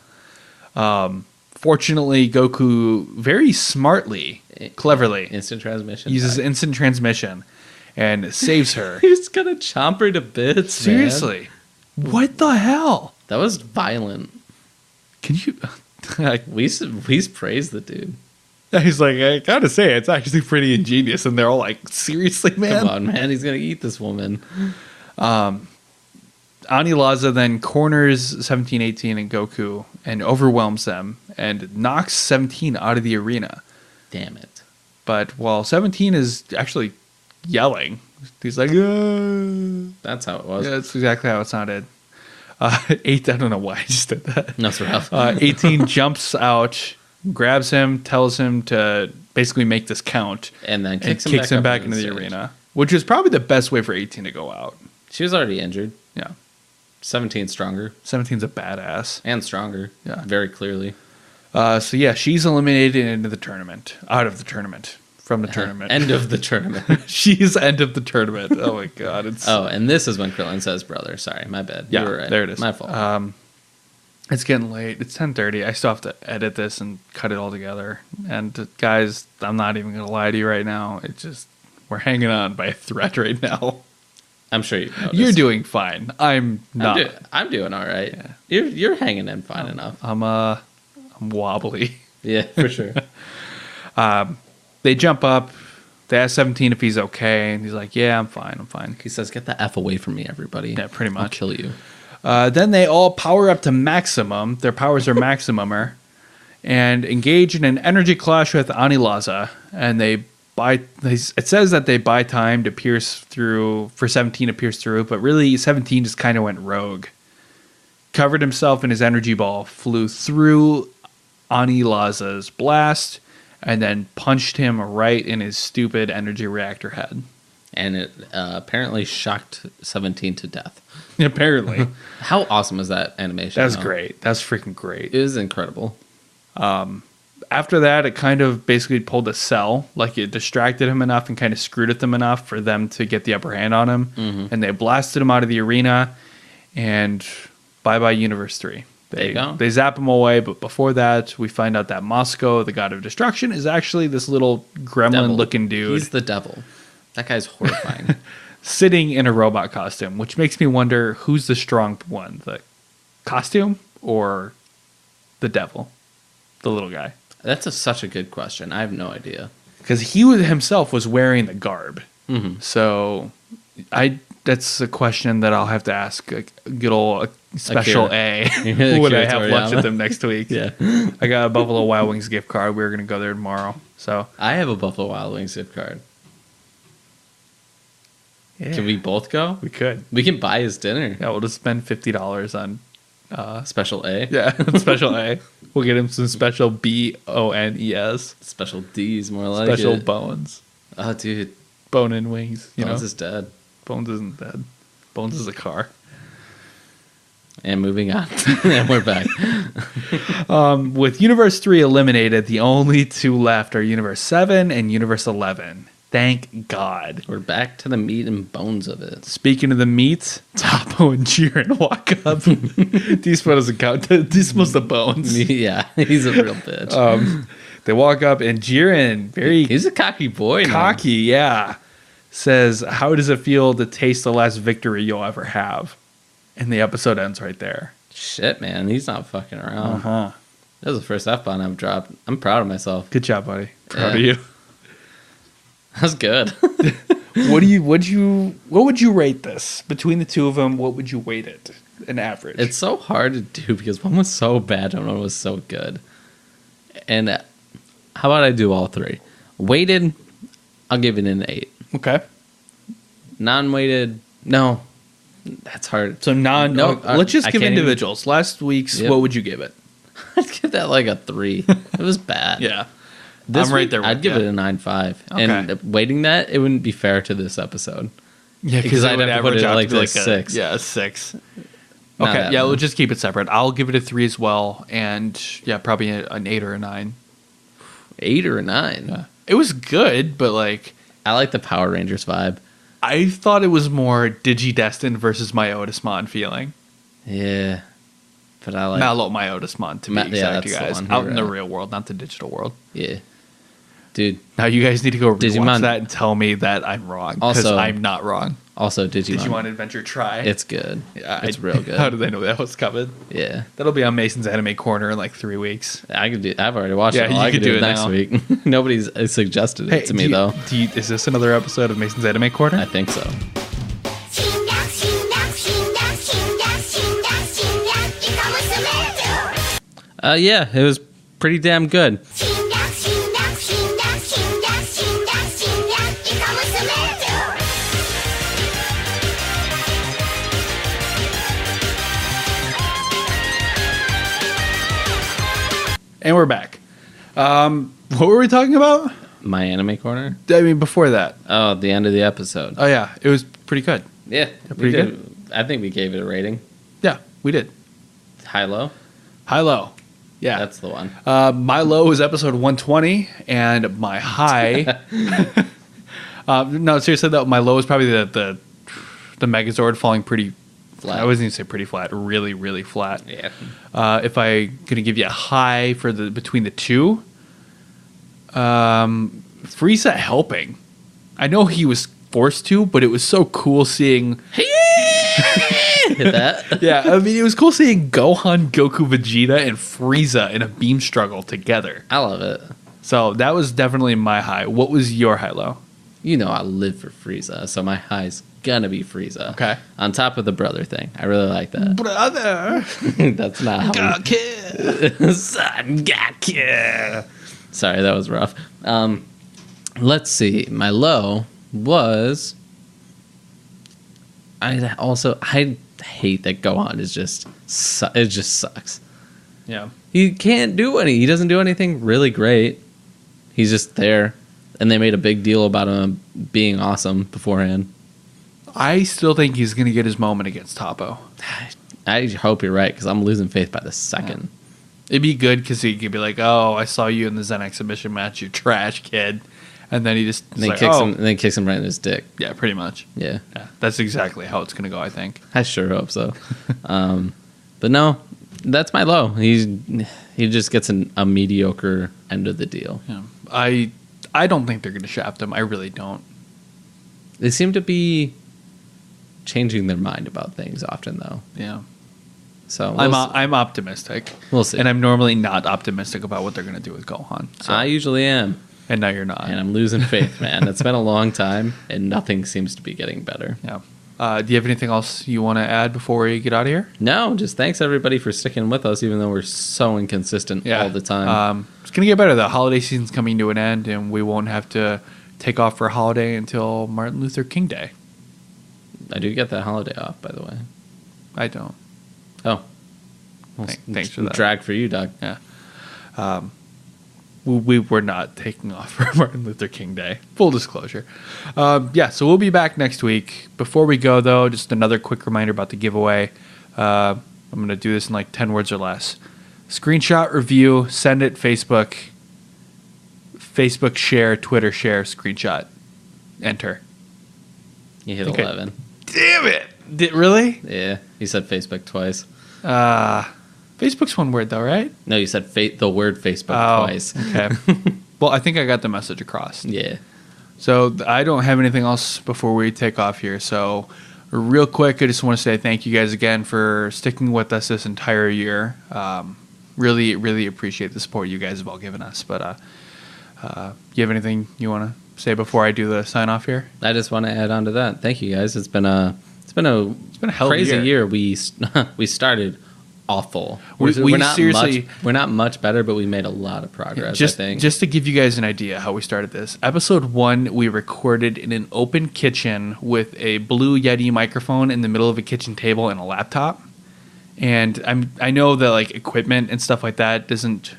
Speaker 2: that?
Speaker 1: Fortunately, Goku very smartly, cleverly,
Speaker 2: Instant transmission.
Speaker 1: uses instant transmission and saves her.
Speaker 2: He was going to chomp her to bits, man.
Speaker 1: Seriously. What the hell?
Speaker 2: That was violent.
Speaker 1: Can you...
Speaker 2: We praised the dude.
Speaker 1: He's like, I gotta say, it's actually pretty ingenious. And they're all like, seriously, man?
Speaker 2: Come on, man. He's going to eat this woman.
Speaker 1: Ani Laza then corners 17, 18, and Goku and overwhelms them and knocks 17 out of the arena.
Speaker 2: Damn it.
Speaker 1: But while 17 is actually yelling, he's like, "Ah."
Speaker 2: That's how it was.
Speaker 1: Yeah, that's exactly how it sounded. 8, I don't know why I just did that.
Speaker 2: That's rough.
Speaker 1: 18 jumps out, grabs him, tells him to basically make this count,
Speaker 2: And then
Speaker 1: and
Speaker 2: kicks him
Speaker 1: back
Speaker 2: up
Speaker 1: into the
Speaker 2: stage.
Speaker 1: arena, which is probably the best way for 18 to go out.
Speaker 2: She was already injured.
Speaker 1: Yeah.
Speaker 2: 17 stronger
Speaker 1: 17's a badass.
Speaker 2: and stronger.
Speaker 1: Yeah.
Speaker 2: Very clearly.
Speaker 1: So yeah, she's eliminated into the tournament, out of the tournament, from the tournament.
Speaker 2: End of the tournament.
Speaker 1: She's end of the tournament. Oh my god, it's
Speaker 2: Oh, and this is when Krillin says brother. Sorry, my bad.
Speaker 1: yeah,
Speaker 2: You were right.
Speaker 1: there it is.
Speaker 2: My fault.
Speaker 1: It's getting late. It's 10:30. I still have to edit this and cut it all together. And guys, I'm not even gonna lie to you right now. It's just we're hanging on by a thread right now.
Speaker 2: I'm sure you've noticed.
Speaker 1: You're doing fine. I'm not.
Speaker 2: I'm doing all right. You're hanging in fine enough.
Speaker 1: I'm wobbly.
Speaker 2: Yeah, for sure.
Speaker 1: They jump up. They ask 17 if he's okay, and he's like, "Yeah, I'm fine. I'm fine."
Speaker 2: He says, "Get the F away from me, everybody."
Speaker 1: Yeah, pretty
Speaker 2: I'll
Speaker 1: much.
Speaker 2: kill you.
Speaker 1: Then they all power up to maximum. Their powers are maximumer, and engage in an energy clash with Ani Laza. And it says that they buy time to pierce through for 17 to pierce through, but really 17 just kind of went rogue. Covered himself in his energy ball, flew through Ani Laza's blast, and then punched him right in his stupid energy reactor head.
Speaker 2: And it apparently shocked 17 to death.
Speaker 1: Apparently.
Speaker 2: How awesome is that animation?
Speaker 1: That's
Speaker 2: though?
Speaker 1: great. That's freaking great.
Speaker 2: It is incredible.
Speaker 1: After that, it kind of basically pulled a cell. Like it distracted him enough and kind of screwed at them enough for them to get the upper hand on him.
Speaker 2: Mm-hmm.
Speaker 1: And they blasted him out of the arena. And bye-bye Universe 3.
Speaker 2: There you go.
Speaker 1: They zap him away. But before that, we find out that Moscow, the god of destruction, is actually this little gremlin-looking dude.
Speaker 2: He's the devil. That guy's horrifying.
Speaker 1: Sitting in a robot costume, which makes me wonder who's the strong one, the costume or the devil, the little guy?
Speaker 2: That's such a good question. I have no idea.
Speaker 1: Because he himself was wearing the garb.
Speaker 2: Mm-hmm.
Speaker 1: So that's a question that I'll have to ask a good old special A when I have lunch with him next week.
Speaker 2: Yeah.
Speaker 1: I got a Buffalo Wild Wings gift card. We're going to go there tomorrow. So
Speaker 2: I have a Buffalo Wild Wings gift card.
Speaker 1: yeah,
Speaker 2: Can we both go?
Speaker 1: we could.
Speaker 2: We can buy his dinner.
Speaker 1: Yeah, we'll just spend $50 on
Speaker 2: Special A.
Speaker 1: yeah, special A. We'll get him some special BONES.
Speaker 2: Special D's, more like
Speaker 1: Special
Speaker 2: it.
Speaker 1: bones.
Speaker 2: Oh, dude.
Speaker 1: Bone and wings. You
Speaker 2: Bones
Speaker 1: know?
Speaker 2: is dead.
Speaker 1: Bones isn't dead. Bones is a car.
Speaker 2: And moving on. And we're back.
Speaker 1: With Universe 3 eliminated, the only two left are Universe 7 and Universe 11. Thank God.
Speaker 2: We're back to the meat and bones of it.
Speaker 1: Speaking of the meat, Toppo and Jiren walk up. These doesn't count. These supposed the bones.
Speaker 2: Yeah, he's a real bitch.
Speaker 1: They walk up and Jiren, very
Speaker 2: He's a cocky boy now.
Speaker 1: cocky, yeah, says, "How does it feel to taste the last victory you'll ever have?" And the episode ends right there.
Speaker 2: Shit, man. He's not fucking around.
Speaker 1: Uh-huh.
Speaker 2: That was the first F-bomb I've dropped. I'm proud of myself.
Speaker 1: Good job, buddy. Proud
Speaker 2: Yeah.
Speaker 1: of you.
Speaker 2: That's good.
Speaker 1: What would you rate this? Between the two of them, what would you rate it? An average.
Speaker 2: It's so hard to do because one was so bad and one was so good. And how about I do all three? Weighted, I'll give it an 8.
Speaker 1: okay.
Speaker 2: Non-weighted, no. That's hard.
Speaker 1: So let's just
Speaker 2: I
Speaker 1: give
Speaker 2: can't even-
Speaker 1: individuals. Last week's,
Speaker 2: Yep.
Speaker 1: what would you give it?
Speaker 2: I'd give that like a 3. It was bad.
Speaker 1: Yeah.
Speaker 2: This
Speaker 1: I'm right
Speaker 2: week,
Speaker 1: there with
Speaker 2: I'd give
Speaker 1: ya.
Speaker 2: it a 9.5.
Speaker 1: Okay.
Speaker 2: And weighting that, it wouldn't be fair to this episode.
Speaker 1: Yeah,
Speaker 2: Because
Speaker 1: it
Speaker 2: I'd
Speaker 1: would
Speaker 2: have to put
Speaker 1: average
Speaker 2: it
Speaker 1: out
Speaker 2: like
Speaker 1: to be
Speaker 2: a 6.
Speaker 1: Yeah, a 6.
Speaker 2: Not
Speaker 1: Okay,
Speaker 2: that
Speaker 1: yeah,
Speaker 2: bad.
Speaker 1: we'll just keep it separate. I'll give it a 3 as well, and yeah, probably an 8 or a 9.
Speaker 2: 8 or a 9.
Speaker 1: Yeah. It was good, but like
Speaker 2: I like the Power Rangers vibe.
Speaker 1: I thought it was more Digidestined versus My Otismon feeling.
Speaker 2: Yeah. But I like...
Speaker 1: Mallow My Otismon to be
Speaker 2: Yeah,
Speaker 1: exact, you
Speaker 2: that's the
Speaker 1: guys.
Speaker 2: one.
Speaker 1: Out
Speaker 2: You're
Speaker 1: in the
Speaker 2: right.
Speaker 1: real world, not the digital world.
Speaker 2: Yeah. Dude,
Speaker 1: Now you guys need to go rewatch
Speaker 2: Digimon-
Speaker 1: that and tell me that I'm wrong. Because
Speaker 2: Also-
Speaker 1: I'm not wrong.
Speaker 2: also Digimon.
Speaker 1: Digimon Adventure Try.
Speaker 2: It's good.
Speaker 1: Yeah,
Speaker 2: It's real good.
Speaker 1: How did they know that was coming?
Speaker 2: Yeah.
Speaker 1: That'll be on Mason's Anime Corner in like 3 weeks.
Speaker 2: I've already watched
Speaker 1: Yeah,
Speaker 2: it. All
Speaker 1: you
Speaker 2: I
Speaker 1: could
Speaker 2: could do
Speaker 1: do
Speaker 2: it
Speaker 1: it
Speaker 2: next
Speaker 1: now.
Speaker 2: week. Nobody's suggested it to me, though.
Speaker 1: Is this another episode of Mason's Anime Corner?
Speaker 2: I think so.
Speaker 5: 신나 신나 신나 신나
Speaker 2: Yeah, it was pretty damn good.
Speaker 1: And we're back. What were we talking about?
Speaker 2: My anime corner?
Speaker 1: I mean, before that.
Speaker 2: Oh, the end of the episode.
Speaker 1: Oh, yeah. It was pretty good.
Speaker 2: Yeah.
Speaker 1: Pretty good?
Speaker 2: I think we gave it a rating.
Speaker 1: Yeah, we did.
Speaker 2: High-low?
Speaker 1: High-low. Yeah.
Speaker 2: That's the one.
Speaker 1: My low was episode 120, and my high... no, seriously, though, my low was probably the Megazord falling pretty...
Speaker 2: Flat.
Speaker 1: I wasn't even say pretty flat. Really, really flat.
Speaker 2: Yeah.
Speaker 1: If I gonna give you a high for between the two, Frieza helping. I know he was forced to, but it was so cool seeing.
Speaker 2: Hit that.
Speaker 1: Yeah, I mean, it was cool seeing Gohan, Goku, Vegeta, and Frieza in a beam struggle together.
Speaker 2: I love it.
Speaker 1: So that was definitely my high. What was your high low?
Speaker 2: You know I live for Frieza, so my high's gonna be Frieza.
Speaker 1: Okay.
Speaker 2: On top of the brother thing. I really like that.
Speaker 1: Brother,
Speaker 2: That's not how Son Gakure. Sorry, that was rough. Let's see. My low was... I hate that Gohan is it just sucks.
Speaker 1: Yeah.
Speaker 2: He can't do any. He doesn't do anything really great. He's just there. And they made a big deal about him being awesome beforehand.
Speaker 1: I still think he's gonna get his moment against Toppo.
Speaker 2: I hope you're right, because I'm losing faith by the second.
Speaker 1: It'd be good because he could be like, "Oh, I saw you in the Zen exhibition match, you trash kid," and then he just
Speaker 2: And then,
Speaker 1: like,
Speaker 2: kicks
Speaker 1: "Oh,
Speaker 2: him, and then kicks him right in his dick.
Speaker 1: yeah, pretty much."
Speaker 2: Yeah.
Speaker 1: Yeah, that's exactly how it's gonna go. I think.
Speaker 2: I sure hope so. But no, that's my low. He just gets a mediocre end of the deal.
Speaker 1: Yeah, I don't think they're gonna shaft him. I really don't.
Speaker 2: They seem to be changing their mind about things often, though.
Speaker 1: Yeah,
Speaker 2: So
Speaker 1: I'm optimistic.
Speaker 2: We'll see.
Speaker 1: And I'm normally not optimistic about what they're gonna do with Gohan. So.
Speaker 2: I usually am,
Speaker 1: And now you're not.
Speaker 2: and I'm losing faith, man. It's been a long time, and nothing seems to be getting better.
Speaker 1: Yeah. Do you have anything else you want to add before we get out of here?
Speaker 2: No, just thanks everybody for sticking with us, even though we're so inconsistent all the time.
Speaker 1: It's going to get better. The holiday season's coming to an end, and we won't have to take off for a holiday until Martin Luther King Day.
Speaker 2: I do get that holiday off, by the way.
Speaker 1: I don't.
Speaker 2: Oh. Well,
Speaker 1: Thanks for that.
Speaker 2: Drag for you, Doug.
Speaker 1: Yeah. We were not taking off for Martin Luther King Day. Full disclosure. So we'll be back next week. Before we go, though, just another quick reminder about the giveaway. I'm going to do this in like 10 words or less. Screenshot, review, send it, Facebook share, Twitter share, screenshot, enter.
Speaker 2: You hit
Speaker 1: Okay.
Speaker 2: 11.
Speaker 1: Damn it! Really?
Speaker 2: Yeah, you said Facebook twice.
Speaker 1: Facebook's one word, though, right?
Speaker 2: No, you said the word Facebook twice.
Speaker 1: Okay. Well, I think I got the message across.
Speaker 2: Yeah.
Speaker 1: So I don't have anything else before we take off here. So real quick, I just want to say thank you guys again for sticking with us this entire year. Really, really appreciate the support you guys have all given us. But you have anything you want to say before I do the sign off here?
Speaker 2: I just want to add on to that. Thank you guys. It's been a
Speaker 1: hell of a
Speaker 2: crazy
Speaker 1: year.
Speaker 2: We started awful.
Speaker 1: We
Speaker 2: We're not
Speaker 1: seriously-
Speaker 2: we're not much better, but we made a lot of progress. I think.
Speaker 1: Just to give you guys an idea how we started this. Episode 1, we recorded in an open kitchen with a Blue Yeti microphone in the middle of a kitchen table and a laptop. And I know that like equipment and stuff like that doesn't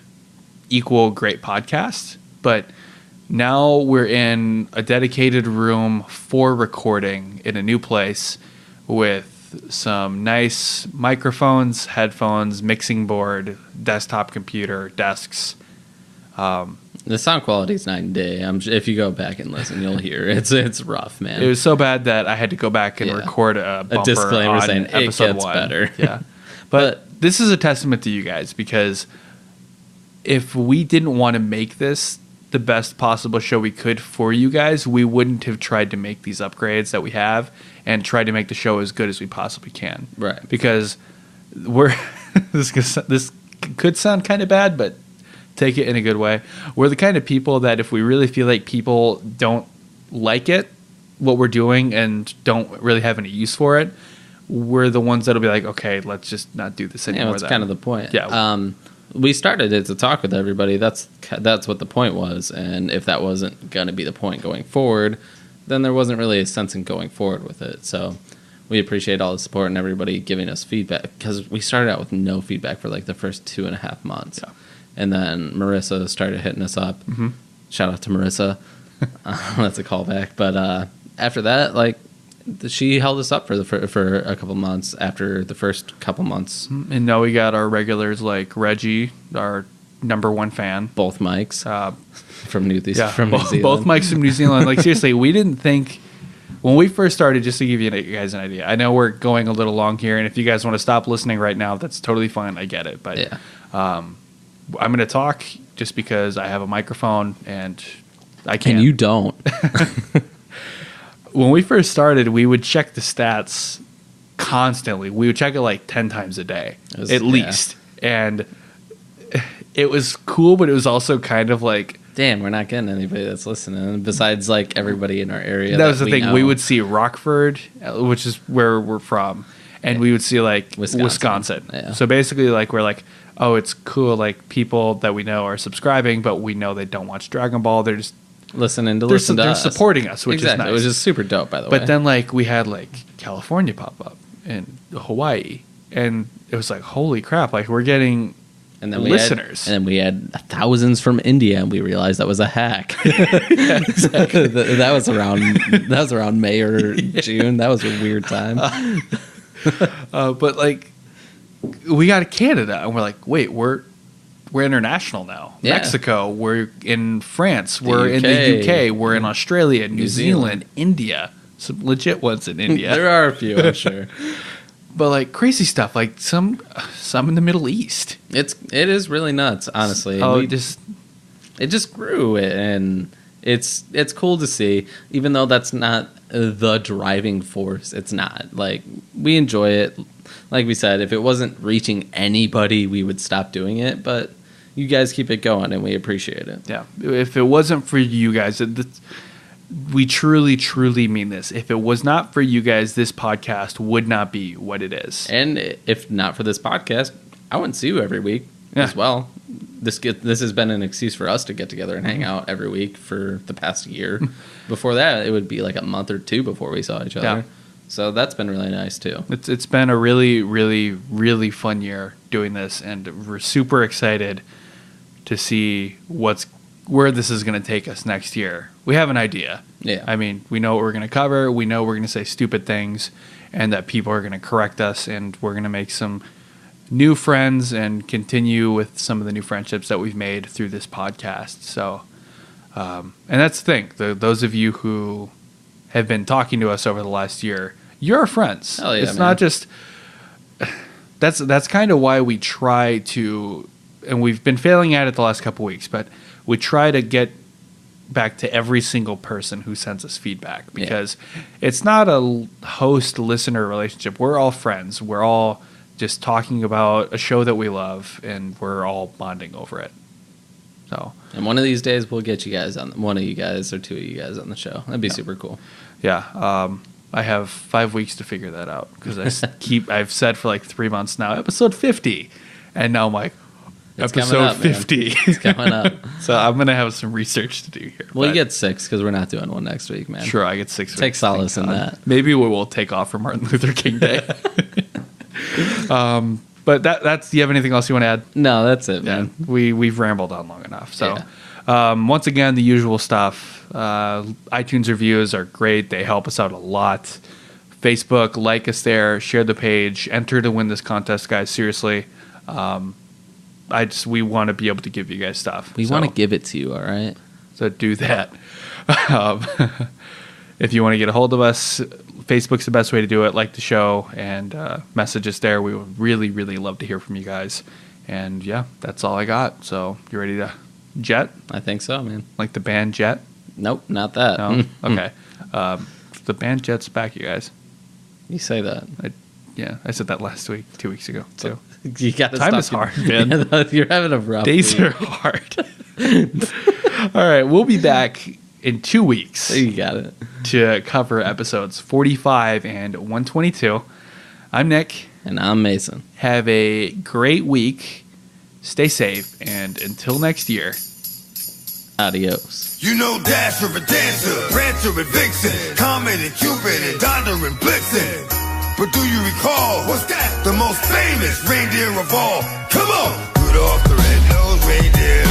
Speaker 1: equal great podcasts, but now we're in a dedicated room for recording in a new place with some nice microphones, headphones, mixing board, desktop computer, desks.
Speaker 2: The sound quality is night and day. If you go back and listen, you'll hear it's rough, man.
Speaker 1: It was so bad that I had to go back and
Speaker 2: Yeah.
Speaker 1: record a bumper
Speaker 2: disclaimer
Speaker 1: on
Speaker 2: saying it
Speaker 1: episode
Speaker 2: gets
Speaker 1: 1.
Speaker 2: better.
Speaker 1: Yeah, but this is a testament to you guys, because if we didn't want to make this the best possible show we could for you guys, we wouldn't have tried to make these upgrades that we have and tried to make the show as good as we possibly can.
Speaker 2: Right.
Speaker 1: Because we're this could sound kind of bad, but take it in a good way. We're the kind of people that if we really feel like people don't like it, what we're doing, and don't really have any use for it, we're the ones that'll be like, okay, let's just not do this anymore.
Speaker 2: Yeah, that's kind of the point.
Speaker 1: Yeah.
Speaker 2: We started it to talk with everybody. That's what the point was. And if that wasn't going to be the point going forward, then there wasn't really a sense in going forward with it. So we appreciate all the support and everybody giving us feedback, because we started out with no feedback for like the first 2.5 months. Yeah. And then Marissa started hitting us up. Mm-hmm. Shout out to Marissa. That's a callback. But after that, like, she held us up for a couple months after the first couple months.
Speaker 1: And now we got our regulars like Reggie, our number one fan.
Speaker 2: Both mics from New Zealand.
Speaker 1: Both mics from New Zealand. Like, seriously, we didn't think... When we first started, just to give you guys an idea, I know we're going a little long here, and if you guys want to stop listening right now, that's totally fine. I get it. But yeah. I'm going to talk just because I have a microphone and I can't.
Speaker 2: And you don't.
Speaker 1: When we first started, we would check the stats constantly. We would check it like 10 times a day, at least. And it was cool, but it was also kind of like...
Speaker 2: Damn, we're not getting anybody that's listening besides like everybody in our area.
Speaker 1: That was the thing. We would see Rockford, which is where we're from, and we would see like Wisconsin.
Speaker 2: Yeah.
Speaker 1: So basically, like, we're like, oh, it's cool. Like, people that we know are subscribing, but we know they don't watch Dragon Ball. They're just
Speaker 2: listening to
Speaker 1: they're supporting us, which is nice.
Speaker 2: It was just super dope, by the way.
Speaker 1: But then like we had like California pop up and Hawaii, and it was like, holy crap! Like, we're getting... And then listeners.
Speaker 2: And then we had thousands from India, and we realized that was a hack. Yeah, exactly. that was around May or June. That was a weird time.
Speaker 1: But like, we got to Canada, and we're like, wait, we're international now. Yeah. Mexico, we're in France, we're in the UK, we're in Australia, New Zealand, India. Some legit ones in India.
Speaker 2: There are a few, I'm sure.
Speaker 1: But like crazy stuff, like some in the Middle East.
Speaker 2: It is really nuts, honestly. It just grew, and it's cool to see. Even though that's not the driving force, it's not. Like, we enjoy it. Like we said, if it wasn't reaching anybody, we would stop doing it. But you guys keep it going, and we appreciate it.
Speaker 1: Yeah, if it wasn't for you guys, we truly, truly mean this. If it was not for you guys, this podcast would not be what it is.
Speaker 2: And if not for this podcast, I wouldn't see you every week as well. This has been an excuse for us to get together and hang out every week for the past year. Before that, it would be like a month or two before we saw each other. Yeah. So that's been really nice too.
Speaker 1: It's been a really, really, really fun year doing this, and we're super excited to see where this is going to take us next year. We have an idea.
Speaker 2: Yeah.
Speaker 1: I mean, we know what we're going to cover. We know we're going to say stupid things, and that people are going to correct us, and we're going to make some new friends and continue with some of the new friendships that we've made through this podcast. So, and that's the thing. Those of you who have been talking to us over the last year, you're our friends.
Speaker 2: Hell yeah,
Speaker 1: it's not just... That's kind of why we try to... And we've been failing at it the last couple weeks, but we try to get back to every single person who sends us feedback, because it's not a host-listener relationship. We're all friends. We're all just talking about a show that we love, and we're all bonding over it. So,
Speaker 2: and one of these days we'll get you guys on, one of you guys or two of you guys on the show. That'd be super cool.
Speaker 1: Yeah. I have 5 weeks to figure that out, because I've said for like 3 months now, episode 50, and now I'm like,
Speaker 2: it's
Speaker 1: episode 50.
Speaker 2: It's coming up.
Speaker 1: So I'm going to have some research to do here.
Speaker 2: Well, you get 6 because we're not doing one next week, man.
Speaker 1: Sure, I get 6.
Speaker 2: Take solace in that.
Speaker 1: Maybe we will take off for Martin Luther King Day. But that's. Do you have anything else you want to add?
Speaker 2: No, that's it, man.
Speaker 1: We've rambled on long enough. So once again, the usual stuff. iTunes reviews are great. They help us out a lot. Facebook, like us there, share the page, enter to win this contest, guys. Seriously. We want to be able to give you guys stuff.
Speaker 2: We want to give it to you, all right?
Speaker 1: So do that. If you want to get a hold of us, Facebook's the best way to do it. Like the show and message us there. We would really, really love to hear from you guys. And yeah, that's all I got. So you ready to jet?
Speaker 2: I think so, man.
Speaker 1: Like the band Jet?
Speaker 2: Nope, not that.
Speaker 1: No? Okay. The band Jet's back, you guys.
Speaker 2: You say that.
Speaker 1: I said that last week, 2 weeks ago, too.
Speaker 2: You got
Speaker 1: Time is hard, man.
Speaker 2: You're having a rough
Speaker 1: Days
Speaker 2: week.
Speaker 1: are hard. All right, we'll be back in 2 weeks.
Speaker 2: You got it.
Speaker 1: To cover episodes 45 and 122. I'm Nick.
Speaker 2: And I'm Mason.
Speaker 1: Have a great week. stay safe, and until next year,
Speaker 2: adios.
Speaker 3: You know Dasher and Dancer, Prancer and Vixen, Comet and Cupid and Donder and Blitzen. But do you recall, what's that? The most famous reindeer of all. Come on! Rudolph the red-nosed reindeer